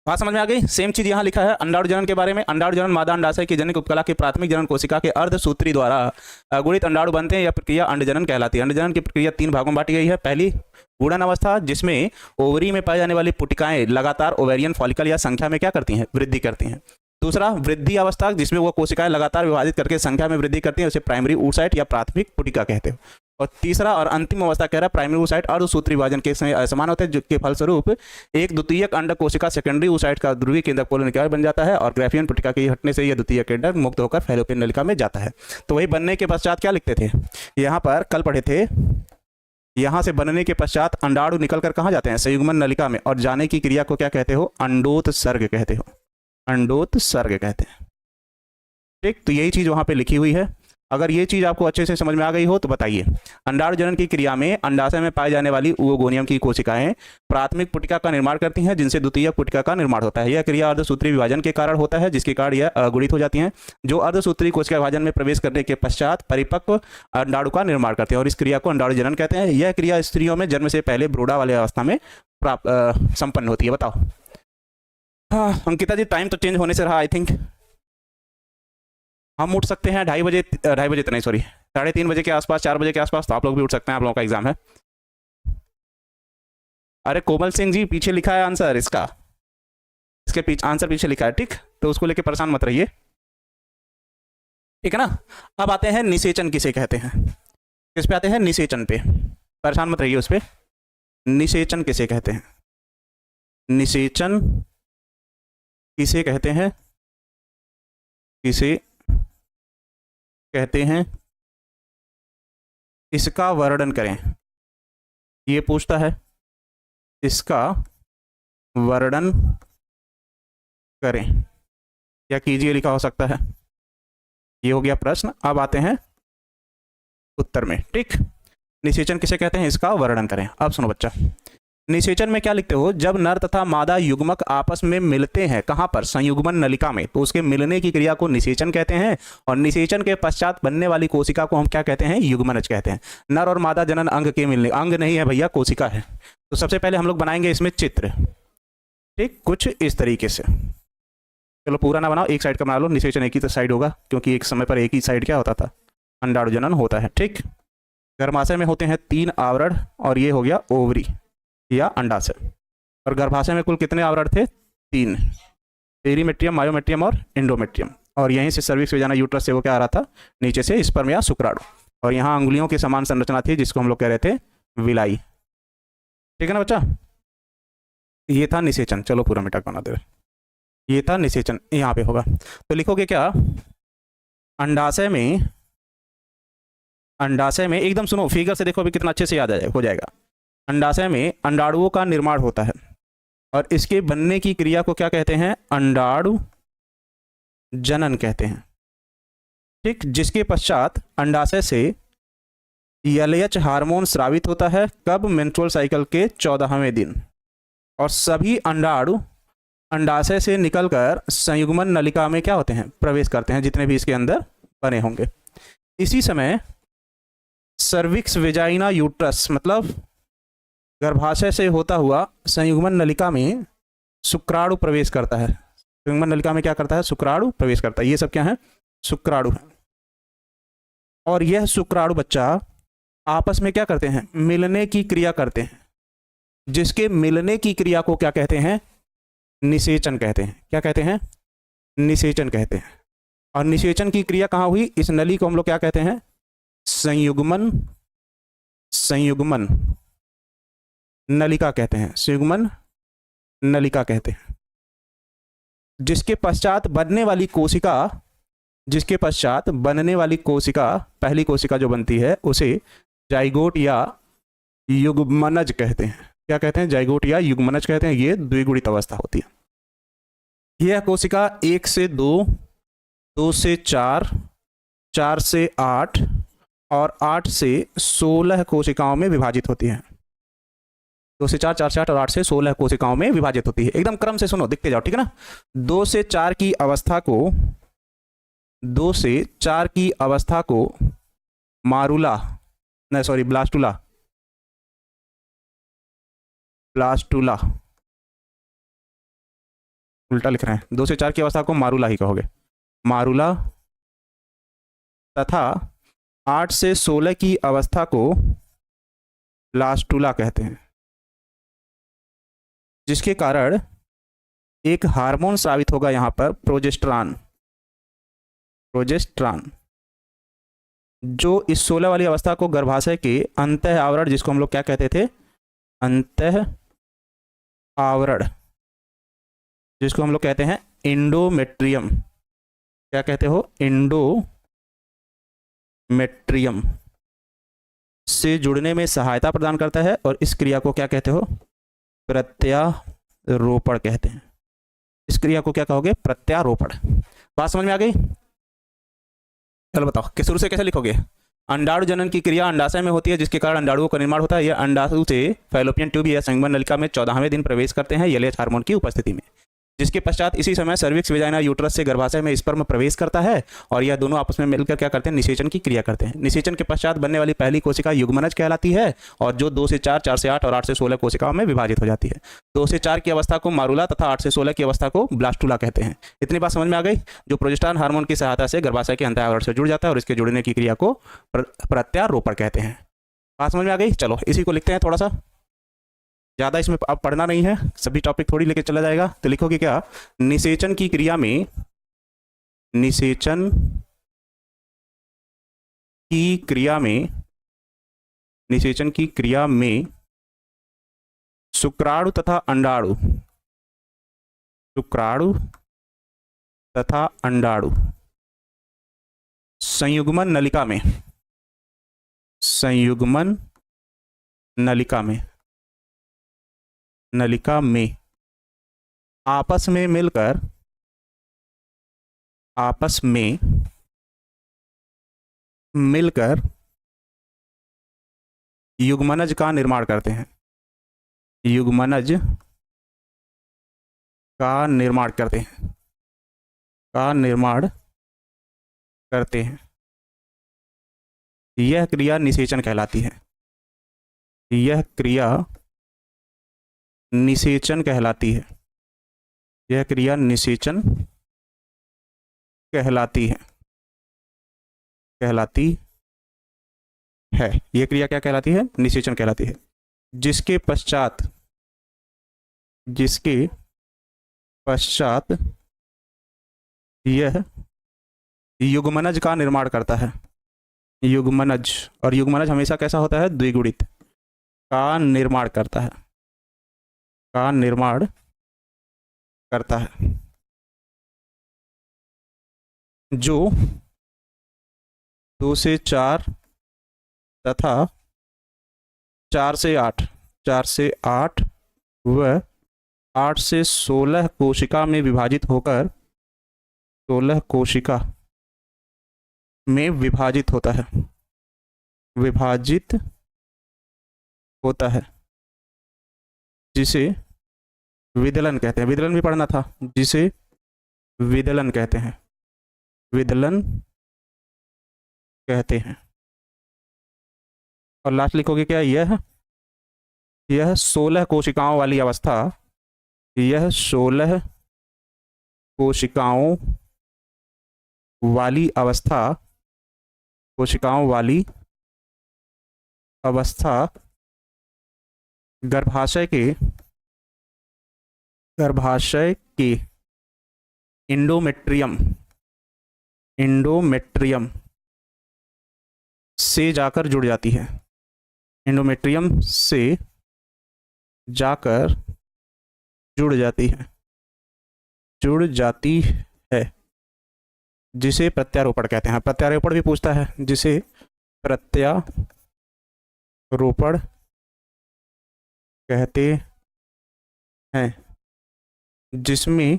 बात समझ में आ गई। सेम चीज यहाँ लिखा है अंडाणु जनन के बारे में। अंडाणु जनन मादा अंडाशय की जनक उपकला के प्राथमिक जनन कोशिका के अर्धसूत्री द्वारा गुणित अंडाणु बनते हैं। यह प्रक्रिया अंडजनन कहलाती है। अंडजनन की प्रक्रिया 3 भागों में बांटी गई है। पहली गुणन अवस्था, जिसमें ओवरी में पाई जाने वाली पुटिकाएं लगातार ओवेरियन फॉलिकल या संख्या में क्या करती हैं? वृद्धि करती हैं। दूसरा वृद्धि अवस्था, जिसमें वो कोशिकाएं लगातार विभाजित करके संख्या में वृद्धि करती हैं, उसे प्राइमरी oocyte या प्राथमिक पुटिका कहते हैं। और तीसरा और अंतिम अवस्था कह रहा है प्राइमरी oocyte अर्धसूत्री विभाजन के समान होते हैं, जिसके फलस्वरूप एक द्वितीयक अंड कोशिका सेकेंडरी oocyte का ध्रुवीय केंद्रक पोलर निकाय बन जाता है और ग्राफियन पुटिका के हटने से यह द्वितीयक केंद्रक मुक्त होकर फैलोपियन नलिका में जाता है। तो वही बनने के पश्चात क्या लिखते थे? यहाँ पर कल पढ़े थे, यहाँ से बनने के पश्चात अंडाणु निकलकर कहाँ जाते हैं? संयुग्मन नलिका में। और जाने की क्रिया को क्या कहते हो? अंडोत्सर्ग कहते हो, अंडोत्सर्ग कहते हैं। ठीक, तो यही चीज वहां पे लिखी हुई है। अगर ये चीज आपको अच्छे से समझ में आ गई हो तो बताइए। अंडाणु जनन की क्रिया में अंडाशय में पाई जाने वाली oogoनियम की कोशिकाएं प्राथमिक पुटिका का निर्माण करती हैं, जिनसे द्वितीयक पुटिका का निर्माण होता है। यह क्रिया अर्धसूत्री विभाजन के कारण होता है, जिसके कारण यह अगुणित हो जाती हैं, जो अर्धसूत्री कोशिका विभाजन में प्रवेश करने के पश्चात परिपक्व अंडाणु का निर्माण करते हैं और इस क्रिया को अंडाणु जनन कहते हैं। यह क्रिया स्त्रियों में जन्म से पहले भ्रूणा वाले अवस्था में संपन्न होती है। बताओ। हाँ अंकिता जी, टाइम तो चेंज होने से रहा। आई थिंक हम उठ सकते हैं 2:30 बजे तो नहीं, सॉरी 3:30 बजे के आसपास, 4 बजे के आसपास, तो आप लोग भी उठ सकते हैं, आप लोगों का एग्जाम है। अरे कोमल सिंह जी, पीछे लिखा है आंसर इसका, इसके पीछे आंसर पीछे लिखा है। ठीक, तो उसको लेके परेशान मत रहिए। ठीक है ना? अब आते हैं निषेचन किसे कहते हैं। किस पे आते हैं? निषेचन पे। परेशान मत रहिए उस पर। निषेचन किसे कहते हैं? निषेचन किसे कहते हैं? किसे कहते हैं? इसका वर्णन करें, ये पूछता है। इसका वर्णन करें या कीजिए लिखा हो सकता है। ये हो गया प्रश्न। अब आते हैं उत्तर में। ठीक, निषेचन किसे कहते हैं, इसका वर्णन करें। अब सुनो बच्चा, निषेचन में क्या लिखते हो? जब नर तथा मादा युग्मक आपस में मिलते हैं, कहां पर? संयुग्मन नलिका में, तो उसके मिलने की क्रिया को निषेचन कहते हैं। और निषेचन के पश्चात बनने वाली कोशिका को हम क्या कहते हैं? युग्मनज कहते हैं। नर और मादा जनन अंग के मिलने, अंग नहीं है भैया, कोशिका है। तो सबसे पहले हम लोग बनाएंगे इसमें चित्र। ठीक, कुछ इस तरीके से। चलो पूरा ना बनाओ, एक साइड का बना लो। निषेचन एक ही साइड होगा, क्योंकि एक समय पर एक ही साइड क्या होता था? अंडाणु जनन होता है। ठीक, गर्भाशय में होते हैं 3 आवरण, और ये हो गया ओवरी या अंडाशय। और गर्भाशय में कुल कितने आवरण थे? 3, पेरीमेट्रियम, मायोमेट्रियम और इंडोमेट्रियम। और यहीं से सर्विक्स वेजाइना यूट्रस से वो क्या आ रहा था? नीचे से स्पर्म या शुक्राणु। और यहाँ अंगुलियों की समान संरचना थी, जिसको हम लोग कह रहे थे विलाई। ठीक है ना बच्चा? ये था निषेचन। चलो पूरा मिटा बना दे। ये था निषेचन, यहाँ पे होगा। तो लिखोगे क्या? अंडाशय में, अंडाशय में एकदम सुनो, फिगर से देखो अभी कितना अच्छे से याद हो जाएगा। अंडाशय में अंडाणुओं का निर्माण होता है, और इसके बनने की क्रिया को क्या कहते हैं? अंडाणु जनन कहते हैं। ठीक, जिसके पश्चात अंडाशय से एलएच हार्मोन स्रावित होता है। कब? मेंस्ट्रुअल साइकिल के 14वें दिन। और सभी अंडाणु अंडाशय से निकलकर संयुग्मन नलिका में क्या होते हैं? प्रवेश करते हैं, जितने भी इसके अंदर बने होंगे। इसी समय सर्विक्स वेजाइना यूट्रस, मतलब गर्भाशय से होता हुआ संयुग्मन नलिका में शुक्राणु प्रवेश करता है। संयुग्मन नलिका में क्या करता है? शुक्राणु प्रवेश करता है। ये सब क्या है? शुक्राणु है। और यह शुक्राणु बच्चा आपस में क्या करते हैं? मिलने की क्रिया करते हैं, जिसके मिलने की क्रिया को क्या कहते हैं? निषेचन कहते हैं। क्या कहते हैं? निषेचन कहते हैं। और निषेचन की क्रिया कहाँ हुई? इस नली को हम लोग क्या कहते हैं? संयुग्मन, संयुग्मन नलिका कहते हैं। संयुग्मन नलिका कहते हैं। जिसके पश्चात बनने वाली कोशिका, जिसके पश्चात बनने वाली कोशिका, पहली कोशिका जो बनती है, उसे जाइगोट या युग्मनज कहते हैं। क्या कहते हैं? जाइगोट या युग्मनज कहते हैं। ये द्विगुणित अवस्था होती है। यह कोशिका 1 से 2, 2 से 4, 4 से 8 और 8 से 16 कोशिकाओं में विभाजित होती है। 2 से 4, 4 से 8 और 8 से 16 कोशिकाओं में विभाजित होती है। एकदम क्रम से सुनो, दिखते जाओ, ठीक है ना? 2 से 4 की अवस्था को, 2 से 4 की अवस्था को मारुला, नहीं सॉरी, ब्लास्टुला, ब्लास्टुला, उल्टा लिख रहे हैं। 2 से 4 की अवस्था को मारुला ही कहोगे, मारुला। तथा 8 से 16 की अवस्था को ब्लास्टुला कहते हैं, जिसके कारण एक हार्मोन स्रावित होगा यहाँ पर, प्रोजेस्टेरॉन, प्रोजेस्टेरॉन, जो इस 16 वाली अवस्था को गर्भाशय के अंतः आवरण, जिसको हम लोग क्या कहते थे? अंतः आवरण, जिसको हम लोग कहते हैं इंडोमेट्रियम। क्या कहते हो? इंडोमेट्रियम से जुड़ने में सहायता प्रदान करता है। और इस क्रिया को क्या कहते हो? प्रत्यारोपण कहते हैं। इस क्रिया को क्या कहोगे? प्रत्यारोपण। बात समझ में आ गई? चलो बताओ कि शुरू से कैसे लिखोगे? अंडाणु जनन की क्रिया अंडाशय में होती है, जिसके कारण अंडाणुओं का निर्माण होता है। यह अंडाणु से फैलोपियन ट्यूब या संयुग्मन नलिका में 14वें दिन प्रवेश करते हैं एलएच हार्मोन की उपस्थिति में, जिसके पश्चात इसी समय सर्विक्स वेजाइना यूट्रस से गर्भाशय में स्पर्म प्रवेश करता है। और यह दोनों आपस में मिलकर क्या करते हैं? निषेचन की क्रिया करते हैं। निषेचन के पश्चात बनने वाली पहली कोशिका युग्मनज कहलाती है, और जो 2 से 4, 4 से 8 और 8 से 16 कोशिकाओं में विभाजित हो जाती है। 2 से 4 की अवस्था को मारुला तथा 8 से 16 की अवस्था को ब्लास्टुला कहते हैं। इतनी बात समझ में आ गई? जो प्रोजेस्टेरॉन हार्मोन की सहायता से गर्भाशय के अंतः आवरण से जुड़ जाता है, और इसके जुड़ने की क्रिया को प्रत्यारोपण कहते हैं। बात समझ में आ गई? चलो इसी को लिखते हैं थोड़ा सा, ज़्यादा इसमें अब पढ़ना नहीं है, सभी टॉपिक थोड़ी लेके चला जाएगा। तो लिखोगे क्या? निषेचन की क्रिया में, निषेचन की क्रिया में निषेचन की क्रिया में शुक्राणु तथा अंडाणु, शुक्राणु तथा अंडाणु संयुग्मन नलिका में, संयुग्मन नलिका में, नलिका में आपस में मिलकर, आपस में मिलकर युग्मनज का निर्माण करते हैं, युग्मनज का निर्माण करते हैं, का निर्माण करते हैं। यह क्रिया निषेचन कहलाती है, यह क्रिया निषेचन कहलाती है, यह क्रिया निषेचन कहलाती है, कहलाती है। यह क्रिया क्या कहलाती है? निषेचन कहलाती है। जिसके पश्चात, जिसके पश्चात यह युग्मनज का निर्माण करता है, युग्मनज, और युग्मनज हमेशा कैसा होता है? द्विगुणित, का निर्माण करता है, का निर्माण करता है। जो 2 से 4 तथा 4 से 8, 4 से 8 व 8 से 16 कोशिका में विभाजित होकर 16 कोशिका में विभाजित होता है, विभाजित होता है, जिसे विदलन कहते हैं। विदलन भी पढ़ना था, जिसे विदलन कहते हैं, विदलन कहते हैं। और लास्ट लिखोगे क्या? यह 16 कोशिकाओं वाली अवस्था, यह 16 कोशिकाओं वाली अवस्था, कोशिकाओं वाली अवस्था गर्भाशय के इंडोमेट्रियम, इंडोमेट्रियम से जाकर जुड़ जाती है, इंडोमेट्रियम से जाकर जुड़ जाती है, जुड़ जाती है, जिसे प्रत्यारोपण कहते हैं। प्रत्यारोपण भी पूछता है, जिसे प्रत्यारोपण कहते हैं, जिसमें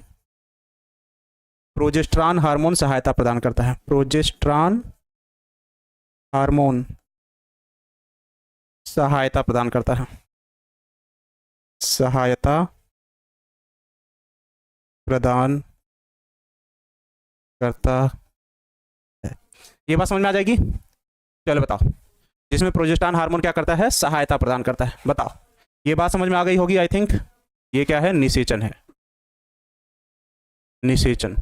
प्रोजेस्टेरॉन हार्मोन सहायता प्रदान करता है, प्रोजेस्टेरॉन हार्मोन सहायता प्रदान करता है, सहायता प्रदान करता है। ये बात समझ में आ जाएगी? चलो बताओ, जिसमें प्रोजेस्टेरॉन हार्मोन क्या करता है? सहायता प्रदान करता है। बताओ, ये बात समझ में आ गई होगी आई थिंक। ये क्या है? निषेचन है, निषेचन।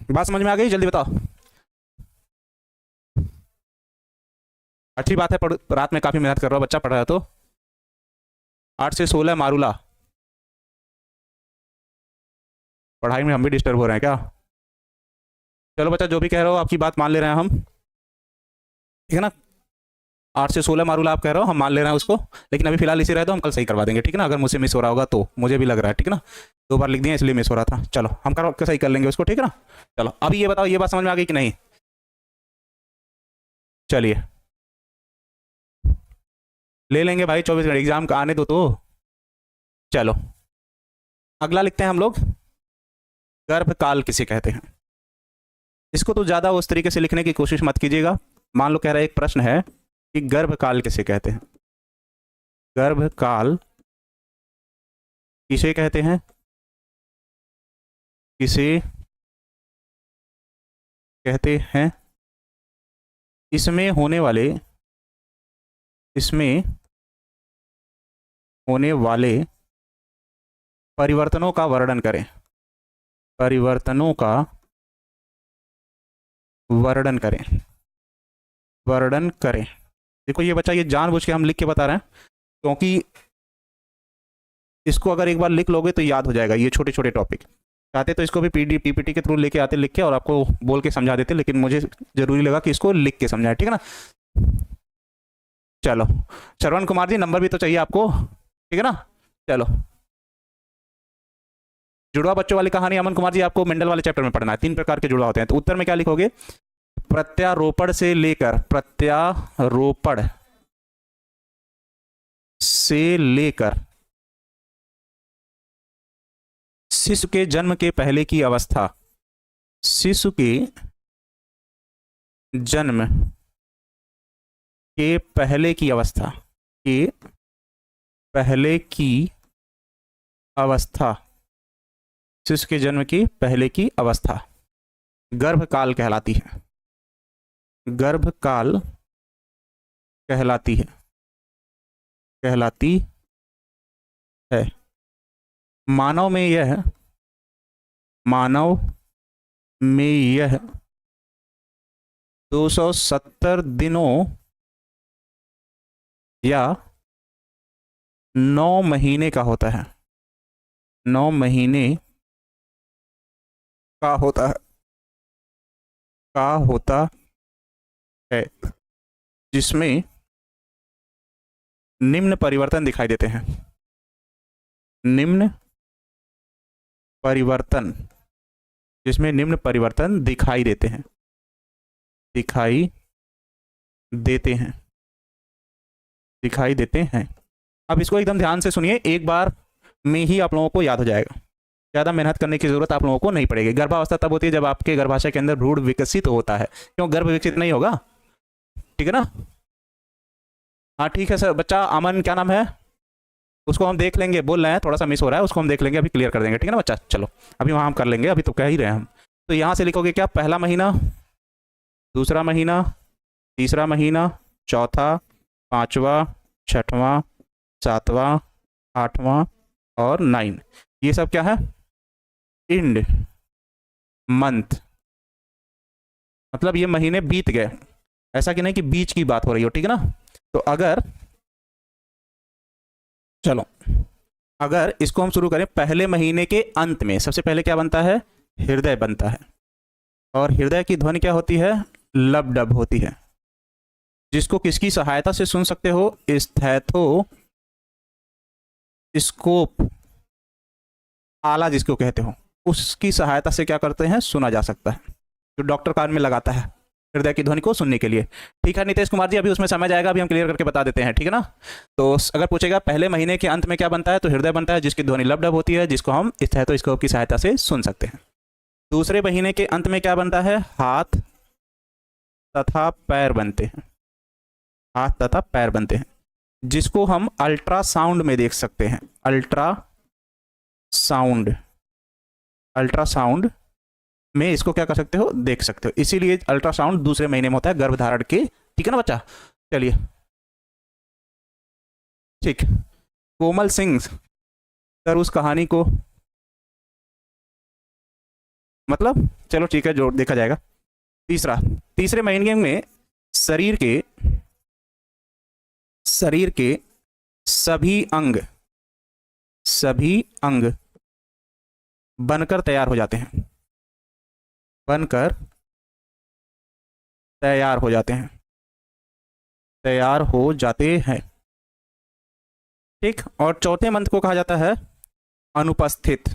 बात समझ में आ गई? जल्दी बताओ। अच्छी बात है, रात में काफी मेहनत कर रहा हो बच्चा, पढ़ रहा है तो। 8 से 16 मारूला, पढ़ाई में हम भी डिस्टर्ब हो रहे हैं क्या? चलो बच्चा, जो भी कह रहे हो आपकी बात मान ले रहे हैं हम, ठीक है ना। 8 से 16 मारूला आप कह रहे हो, हम मान ले रहे हैं उसको, लेकिन अभी फिलहाल इसी रहे तो हम कल सही करवा देंगे, ठीक है ना। अगर मुझसे मिस हो रहा होगा तो, मुझे भी लग रहा है, ठीक है ना। 2 बार लिख दिया इसलिए मिस हो रहा था। चलो हम सही कर लेंगे उसको, ठीक है ना। चलो अभी ये बताओ, ये बात समझ में आ गई कि नहीं? चलिए ले लेंगे भाई, 24 मिनट एग्जाम का आने दो तो। चलो अगला लिखते हैं हम लोग, गर्भकाल किसे कहते हैं। इसको तो ज़्यादा उस तरीके से लिखने की कोशिश मत कीजिएगा। मान लो कह रहा है, एक प्रश्न है कि गर्भकाल किसे कहते हैं, गर्भकाल किसे कहते हैं, किसे कहते हैं। इसमें होने वाले परिवर्तनों का वर्णन करें, परिवर्तनों का वर्णन करें, वर्णन करें। देखो ये बच्चा, ये जानबूझ के हम लिख के बता रहे हैं, क्योंकि इसको अगर एक बार लिख लोगे तो याद हो जाएगा। ये छोटे छोटे टॉपिक चाहते तो इसको भी पीपीटी के थ्रू लेके आते, लिख के, और आपको बोल के समझा देते, लेकिन मुझे जरूरी लगा कि इसको लिख के समझाए, ठीक है ना। चलो श्रवण कुमार जी, नंबर भी तो चाहिए आपको, ठीक है ना। चलो, जुड़वा बच्चों वाली कहानी अमन कुमार जी आपको मेंडल वाले चैप्टर में पढ़ना है। 3 प्रकार के जुड़वा होते हैं। तो उत्तर में क्या लिखोगे? प्रत्यारोपण से लेकर, प्रत्यारोपण से लेकर शिशु के जन्म के पहले की अवस्था, शिशु के जन्म के पहले की अवस्था, के पहले की अवस्था, शिशु के जन्म की पहले की अवस्था गर्भकाल कहलाती है। गर्भकाल कहलाती है, कहलाती है। मानव में यह, मानव में यह 270 दिनों या 9 महीने का होता है। 9 महीने का होता है, का होता है, जिसमें निम्न परिवर्तन दिखाई देते हैं। निम्न परिवर्तन, जिसमें निम्न परिवर्तन दिखाई देते हैं, दिखाई देते हैं, दिखाई देते हैं। अब इसको एकदम ध्यान से सुनिए, एक बार में ही आप लोगों को याद हो जाएगा, ज़्यादा मेहनत करने की जरूरत आप लोगों को नहीं पड़ेगी। गर्भावस्था तब होती है जब आपके गर्भाशय के अंदर भ्रूण विकसित होता है। क्यों? गर्भ विकसित नहीं होगा, ठीक है ना। हाँ ठीक है सर। बच्चा अमन, क्या नाम है उसको हम देख लेंगे, बोल रहे हैं थोड़ा सा मिस हो रहा है, उसको हम देख लेंगे, अभी क्लियर कर देंगे, ठीक है ना बच्चा। चलो अभी वहाँ हम कर लेंगे, अभी तो कह ही रहे हैं हम। तो यहाँ से लिखोगे क्या? पहला महीना, दूसरा महीना, तीसरा महीना, चौथा, पाँचवा, छठवां, सातवां, आठवां और 9। ये सब क्या है? इंड मंथ, मतलब ये महीने बीत गए, ऐसा कि नहीं कि बीच की बात हो रही हो, ठीक है ना। तो अगर, चलो अगर इसको हम शुरू करें, पहले महीने के अंत में सबसे पहले क्या बनता है? हृदय बनता है। और हृदय की ध्वनि क्या होती है? लब डब होती है, जिसको किसकी सहायता से सुन सकते हो? स्टेथोस्कोप, आला जिसको कहते हो, उसकी सहायता से क्या करते हैं? सुना जा सकता है, जो डॉक्टर कान में लगाता है हृदय की ध्वनि को सुनने के लिए। ठीक है नितेश कुमार जी, अभी उसमें समय जाएगा, अभी हम क्लियर करके बता देते हैं, ठीक है ना। तो अगर पूछेगा पहले महीने के अंत में क्या बनता है, तो हृदय बनता है, जिसकी ध्वनि लब डब होती है, जिसको हम स्टेथोस्कोप की सहायता से सुन सकते हैं। दूसरे महीने के अंत में क्या बनता है? हाथ तथा पैर बनते हैं, हाथ तथा पैर बनते हैं, जिसको हम अल्ट्रासाउंड में देख सकते हैं। अल्ट्रासाउंड, अल्ट्रासाउंड में इसको क्या कर सकते हो? देख सकते हो। इसीलिए अल्ट्रासाउंड दूसरे महीने में होता है गर्भधारण के, ठीक है ना बच्चा। चलिए ठीक, कोमल सिंह सर उस कहानी को, मतलब चलो ठीक है, जो देखा जाएगा। तीसरे महीने में शरीर के सभी अंग बनकर तैयार हो जाते हैं, बनकर तैयार हो जाते हैं, तैयार हो जाते हैं, ठीक। और चौथे मंथ को कहा जाता है अनुपस्थित।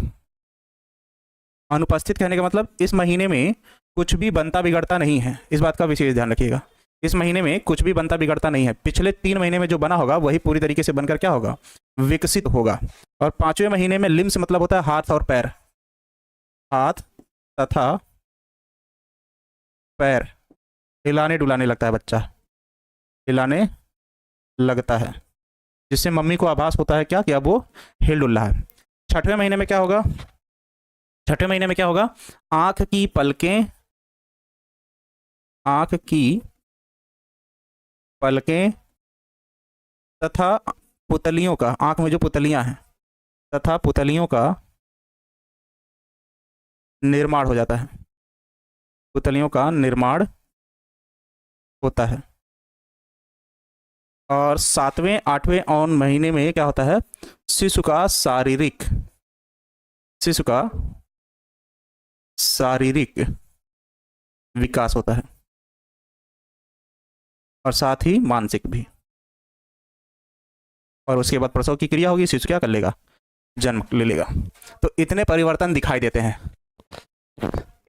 अनुपस्थित कहने का मतलब इस महीने में कुछ भी बनता बिगड़ता नहीं है, इस बात का विशेष ध्यान रखिएगा। इस महीने में कुछ भी बनता बिगड़ता नहीं है, पिछले 3 महीने में जो बना होगा वही पूरी तरीके से बनकर क्या होगा? विकसित होगा। और 5वें महीने में लिम्स मतलब होता है हाथ और पैर, हाथ तथा पैर हिलाने डुलाने लगता है बच्चा, हिलाने लगता है, जिससे मम्मी को आभास होता है क्या कि अब वो हिल डुल रहा है। 6वें महीने में क्या होगा? 6वें महीने में क्या होगा? आंख की पलकें, आंख की पलकें तथा पुतलियों का, आंख में जो पुतलियां हैं तथा पुतलियों का निर्माण हो जाता है, पुतलियों का निर्माण होता है। और 7वें 8वें और महीने में क्या होता है? शिशु का शारीरिक विकास होता है, और साथ ही मानसिक भी। और उसके बाद प्रसव की क्रिया होगी, शिशु क्या कर लेगा, जन्म ले लेगा। तो इतने परिवर्तन दिखाई देते हैं,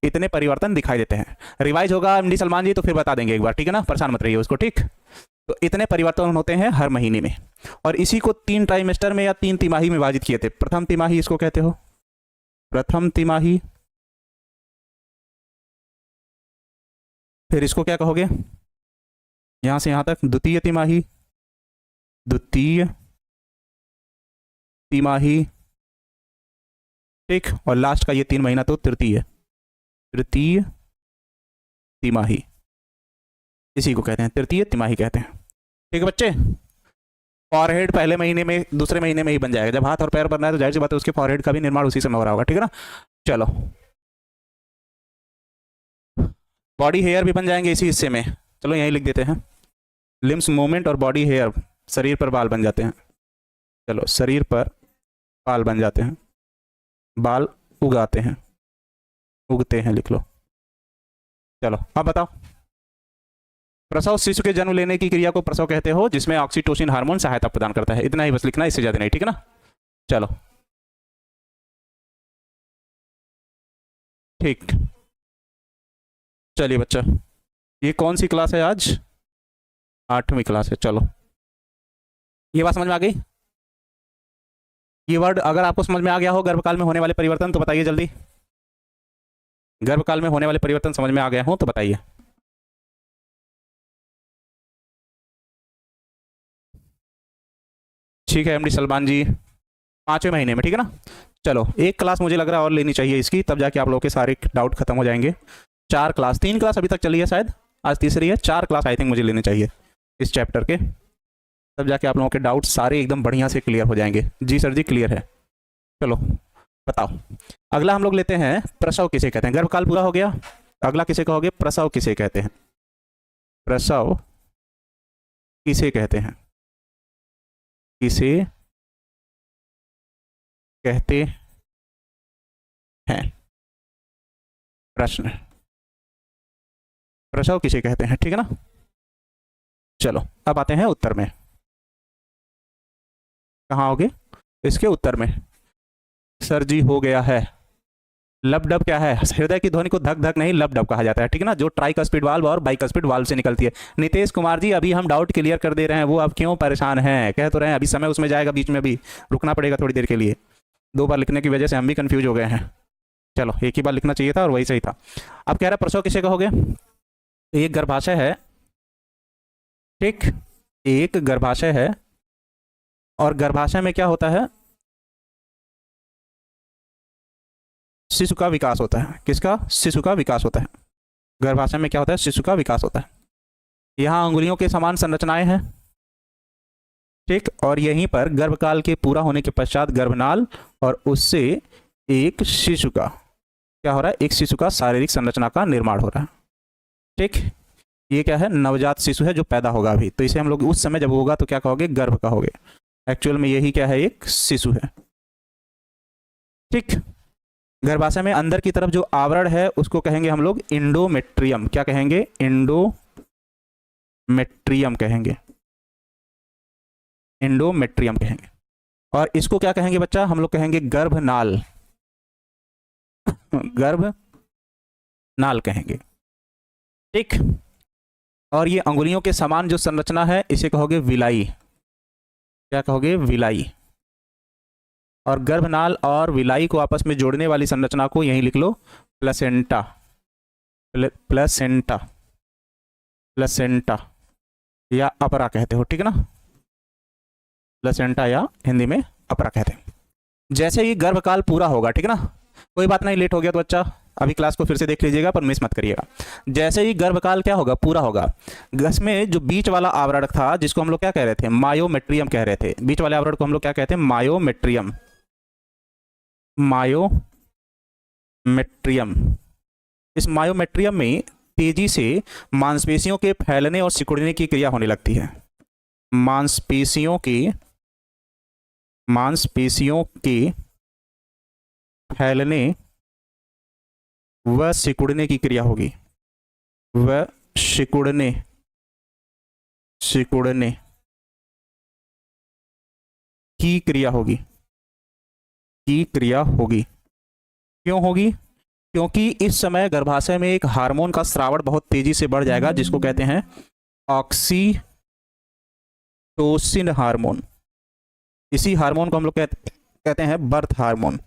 इतने परिवर्तन दिखाई देते हैं। रिवाइज होगा एमडी सलमान जी तो फिर बता देंगे एक बार, ठीक है ना, परेशान मत रहिए उसको, ठीक। तो इतने परिवर्तन होते हैं हर महीने में, और इसी को 3 ट्राइमेस्टर में या 3 तिमाही में विभाजित किए थे। प्रथम तिमाही इसको कहते हो, प्रथम तिमाही, फिर इसको क्या कहोगे, यहां से यहां तक द्वितीय तिमाही, द्वितीय तिमाही, ठीक, और लास्ट का ये 3 महीना तो तृतीय, तृतीय तिमाही, इसी को कहते हैं तृतीय तिमाही कहते हैं, ठीक है बच्चे। फॉरहेड पहले महीने में, दूसरे महीने में ही बन जाएगा। जब हाथ और पैर बनना है तो जाहिर सी बात है उसके फॉरहेड का भी निर्माण उसी समय हो रहा होगा, ठीक है ना। चलो, बॉडी हेयर भी बन जाएंगे इसी हिस्से में, चलो यहीं लिख देते हैं, लिम्स मूवमेंट और बॉडी हेयर, शरीर पर बाल बन जाते हैं। चलो, शरीर पर बाल बन जाते हैं, बाल उगाते हैं, उगते हैं लिख लो। चलो अब बताओ, प्रसव, शिशु के जन्म लेने की क्रिया को प्रसव कहते हो, जिसमें ऑक्सीटोसिन हार्मोन सहायता प्रदान करता है। इतना ही बस लिखना है, इससे ज्यादा नहीं, ठीक है ना। चलो ठीक, चलिए बच्चा, ये कौन सी क्लास है आज, 8वीं क्लास है। चलो, ये बात समझ में आ गई। ये वर्ड अगर आपको समझ में आ गया हो, गर्भकाल में होने वाले परिवर्तन, तो बताइए जल्दी। गर्भकाल में होने वाले परिवर्तन समझ में आ गया हो तो बताइए। ठीक है एमडी सलमान जी, 5वें महीने में, ठीक है ना। चलो, एक क्लास मुझे लग रहा है और लेनी चाहिए इसकी, तब जाके आप लोगों के सारे डाउट खत्म हो जाएंगे। 4 क्लास, 3 क्लास अभी तक चली है शायद, आज तीसरी है। 4 क्लास आई थिंक मुझे लेनी चाहिए इस चैप्टर के, तब जाके आप लोगों के डाउट सारे एकदम बढ़िया से क्लियर हो जाएंगे। जी सर जी क्लियर है। चलो बताओ, अगला हम लोग लेते हैं प्रसव किसे कहते हैं। गर्भकाल पूरा हो गया, अगला किसे कहोगे, प्रसव किसे कहते हैं, प्रसव किसे कहते हैं, किसे कहते हैं, प्रश्न, प्रसव किसे कहते हैं, ठीक है ना। चलो अब आते हैं उत्तर में, कहाँ होगे, इसके उत्तर में। सर जी हो गया है। लब डब क्या है, हृदय की ध्वनि को धक धक नहीं लब डब कहा जाता है, ठीक है ना, जो ट्राइकस्पिड वाल्व और बाइकस्पिड वाल्व से निकलती है। नितेश कुमार जी अभी हम डाउट क्लियर कर दे रहे हैं, वो आप क्यों परेशान हैं, कह तो रहे हैं अभी समय उसमें जाएगा, बीच में भी रुकना पड़ेगा थोड़ी देर के लिए। 2 बार लिखने की वजह से हम भी कंफ्यूज हो गए हैं। चलो, एक ही बार लिखना चाहिए था और वही सही था। अब कह रहा है प्रसव किसे कहोगे, एक गर्भाशय है, ठीक, एक गर्भाशय है, और गर्भाशय में क्या होता है, शिशु का विकास होता है। किसका, शिशु का विकास होता है। गर्भाशय में क्या होता है, शिशु का विकास होता है। यहाँ अंगुलियों के समान संरचनाएं हैं, ठीक, और यहीं पर गर्भकाल के पूरा होने के पश्चात गर्भनाल और उससे एक शिशु का क्या हो रहा है, एक शिशु का शारीरिक संरचना का निर्माण हो रहा है, ठीक। ये क्या है, नवजात शिशु है जो पैदा होगा अभी, तो इसे हम लोग उस समय जब होगा तो क्या कहोगे, गर्भ कहोगे। एक्चुअल में यही क्या है, एक शिशु है, ठीक। गर्भाशय में अंदर की तरफ जो आवरण है उसको कहेंगे हम लोग इंडोमेट्रियम। क्या कहेंगे, इंडोमेट्रियम कहेंगे, इंडोमेट्रियम कहेंगे। और इसको क्या कहेंगे बच्चा, हम लोग कहेंगे गर्भनाल, गर्भनाल कहेंगे, ठीक। और ये अंगुलियों के समान जो संरचना है इसे कहोगे विलाई। क्या कहोगे, विलाई। और गर्भनाल और विलाई को आपस में जोड़ने वाली संरचना को यहीं लिख लो, प्लेसेंटा, प्लेसेंटा, प्लेसेंटा या अपरा कहते हो, ठीक है ना, प्लेसेंटा या हिंदी में अपरा कहते हैं। जैसे ही गर्भकाल पूरा होगा, ठीक है ना, कोई बात नहीं, लेट हो गया तो बच्चा अभी क्लास को फिर से देख लीजिएगा पर मिस मत करिएगा। जैसे ही गर्भकाल क्या होगा, पूरा होगा, इसमें जो बीच वाला आवरण था जिसको हम लोग क्या कह रहे थे, मायोमेट्रियम कह रहे थे, बीच वाले आवरण को हम लोग क्या कहते हैं, मायोमेट्रियम, मायोमेट्रियम। इस मायोमेट्रियम में तेजी से मांसपेशियों के फैलने और सिकुड़ने की क्रिया होने लगती है। मांसपेशियों के फैलने व सिकुड़ने की क्रिया होगी, व सिकुड़ने की क्रिया होगी, की क्रिया होगी। क्यों होगी? क्योंकि इस समय गर्भाशय में एक हार्मोन का स्रावण बहुत तेजी से बढ़ जाएगा जिसको कहते हैं ऑक्सीटोसिन हार्मोन। इसी हार्मोन को हम लोग कहते हैं बर्थ हार्मोन,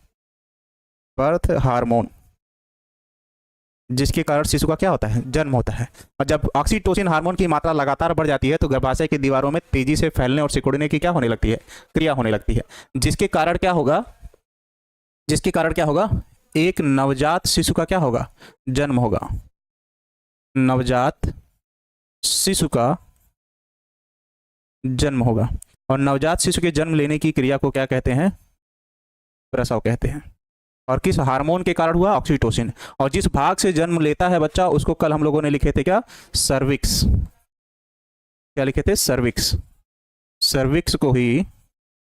बर्थ हार्मोन, जिसके कारण शिशु का क्या होता है? जन्म होता है। और जब ऑक्सीटोसिन हार्मोन की मात्रा लगातार बढ़ जाती है तो गर्भाशय की दीवारों में तेजी से फैलने और सिकुड़ने की क्या होने लगती है? क्रिया होने लगती है, जिसके कारण क्या होगा? जिसके कारण क्या होगा? एक नवजात शिशु का क्या होगा? जन्म होगा। नवजात शिशु का जन्म होगा। और नवजात शिशु के जन्म लेने की क्रिया को क्या कहते हैं? प्रसव कहते हैं। और किस हार्मोन के कारण हुआ? ऑक्सीटोसिन। और जिस भाग से जन्म लेता है बच्चा उसको कल हम लोगों ने लिखे थे क्या? सर्विक्स। क्या लिखे थे? सर्विक्स। सर्विक्स को ही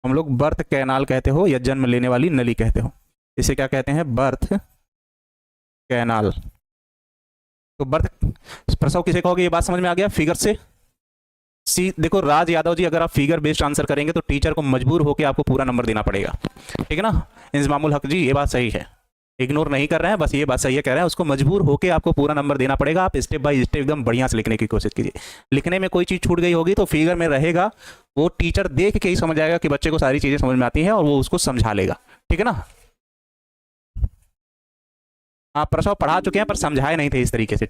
हम लोग बर्थ कैनाल कहते हो या जन्म लेने वाली नली कहते हो। इसे क्या कहते हैं? Birth canal. तो बर्थ प्रसव किसे कहोगे? ये बात समझ में आ गया फिगर से? देखो राज यादव जी, अगर आप फिगर बेस्ड आंसर करेंगे तो टीचर को मजबूर होकर आपको पूरा नंबर देना पड़ेगा, ठीक है ना? इंजमामुल हक जी, ये बात सही है, इग्नोर नहीं कर रहे हैं, बस ये बात सही है कह रहे हैं, उसको मजबूर होकर आपको पूरा नंबर देना पड़ेगा। आप स्टेप बाय स्टेप एकदम बढ़िया से लिखने की कोशिश कीजिए। लिखने में कोई चीज़ छूट गई होगी तो फिगर में रहेगा, वो टीचर देख के ही समझ आएगा कि बच्चे को सारी चीज़ें समझ में आती हैं और वो उसको समझा लेगा, ठीक है ना? आप प्रसव पढ़ा चुके हैं पर समझाए नहीं थे इस तरीके से।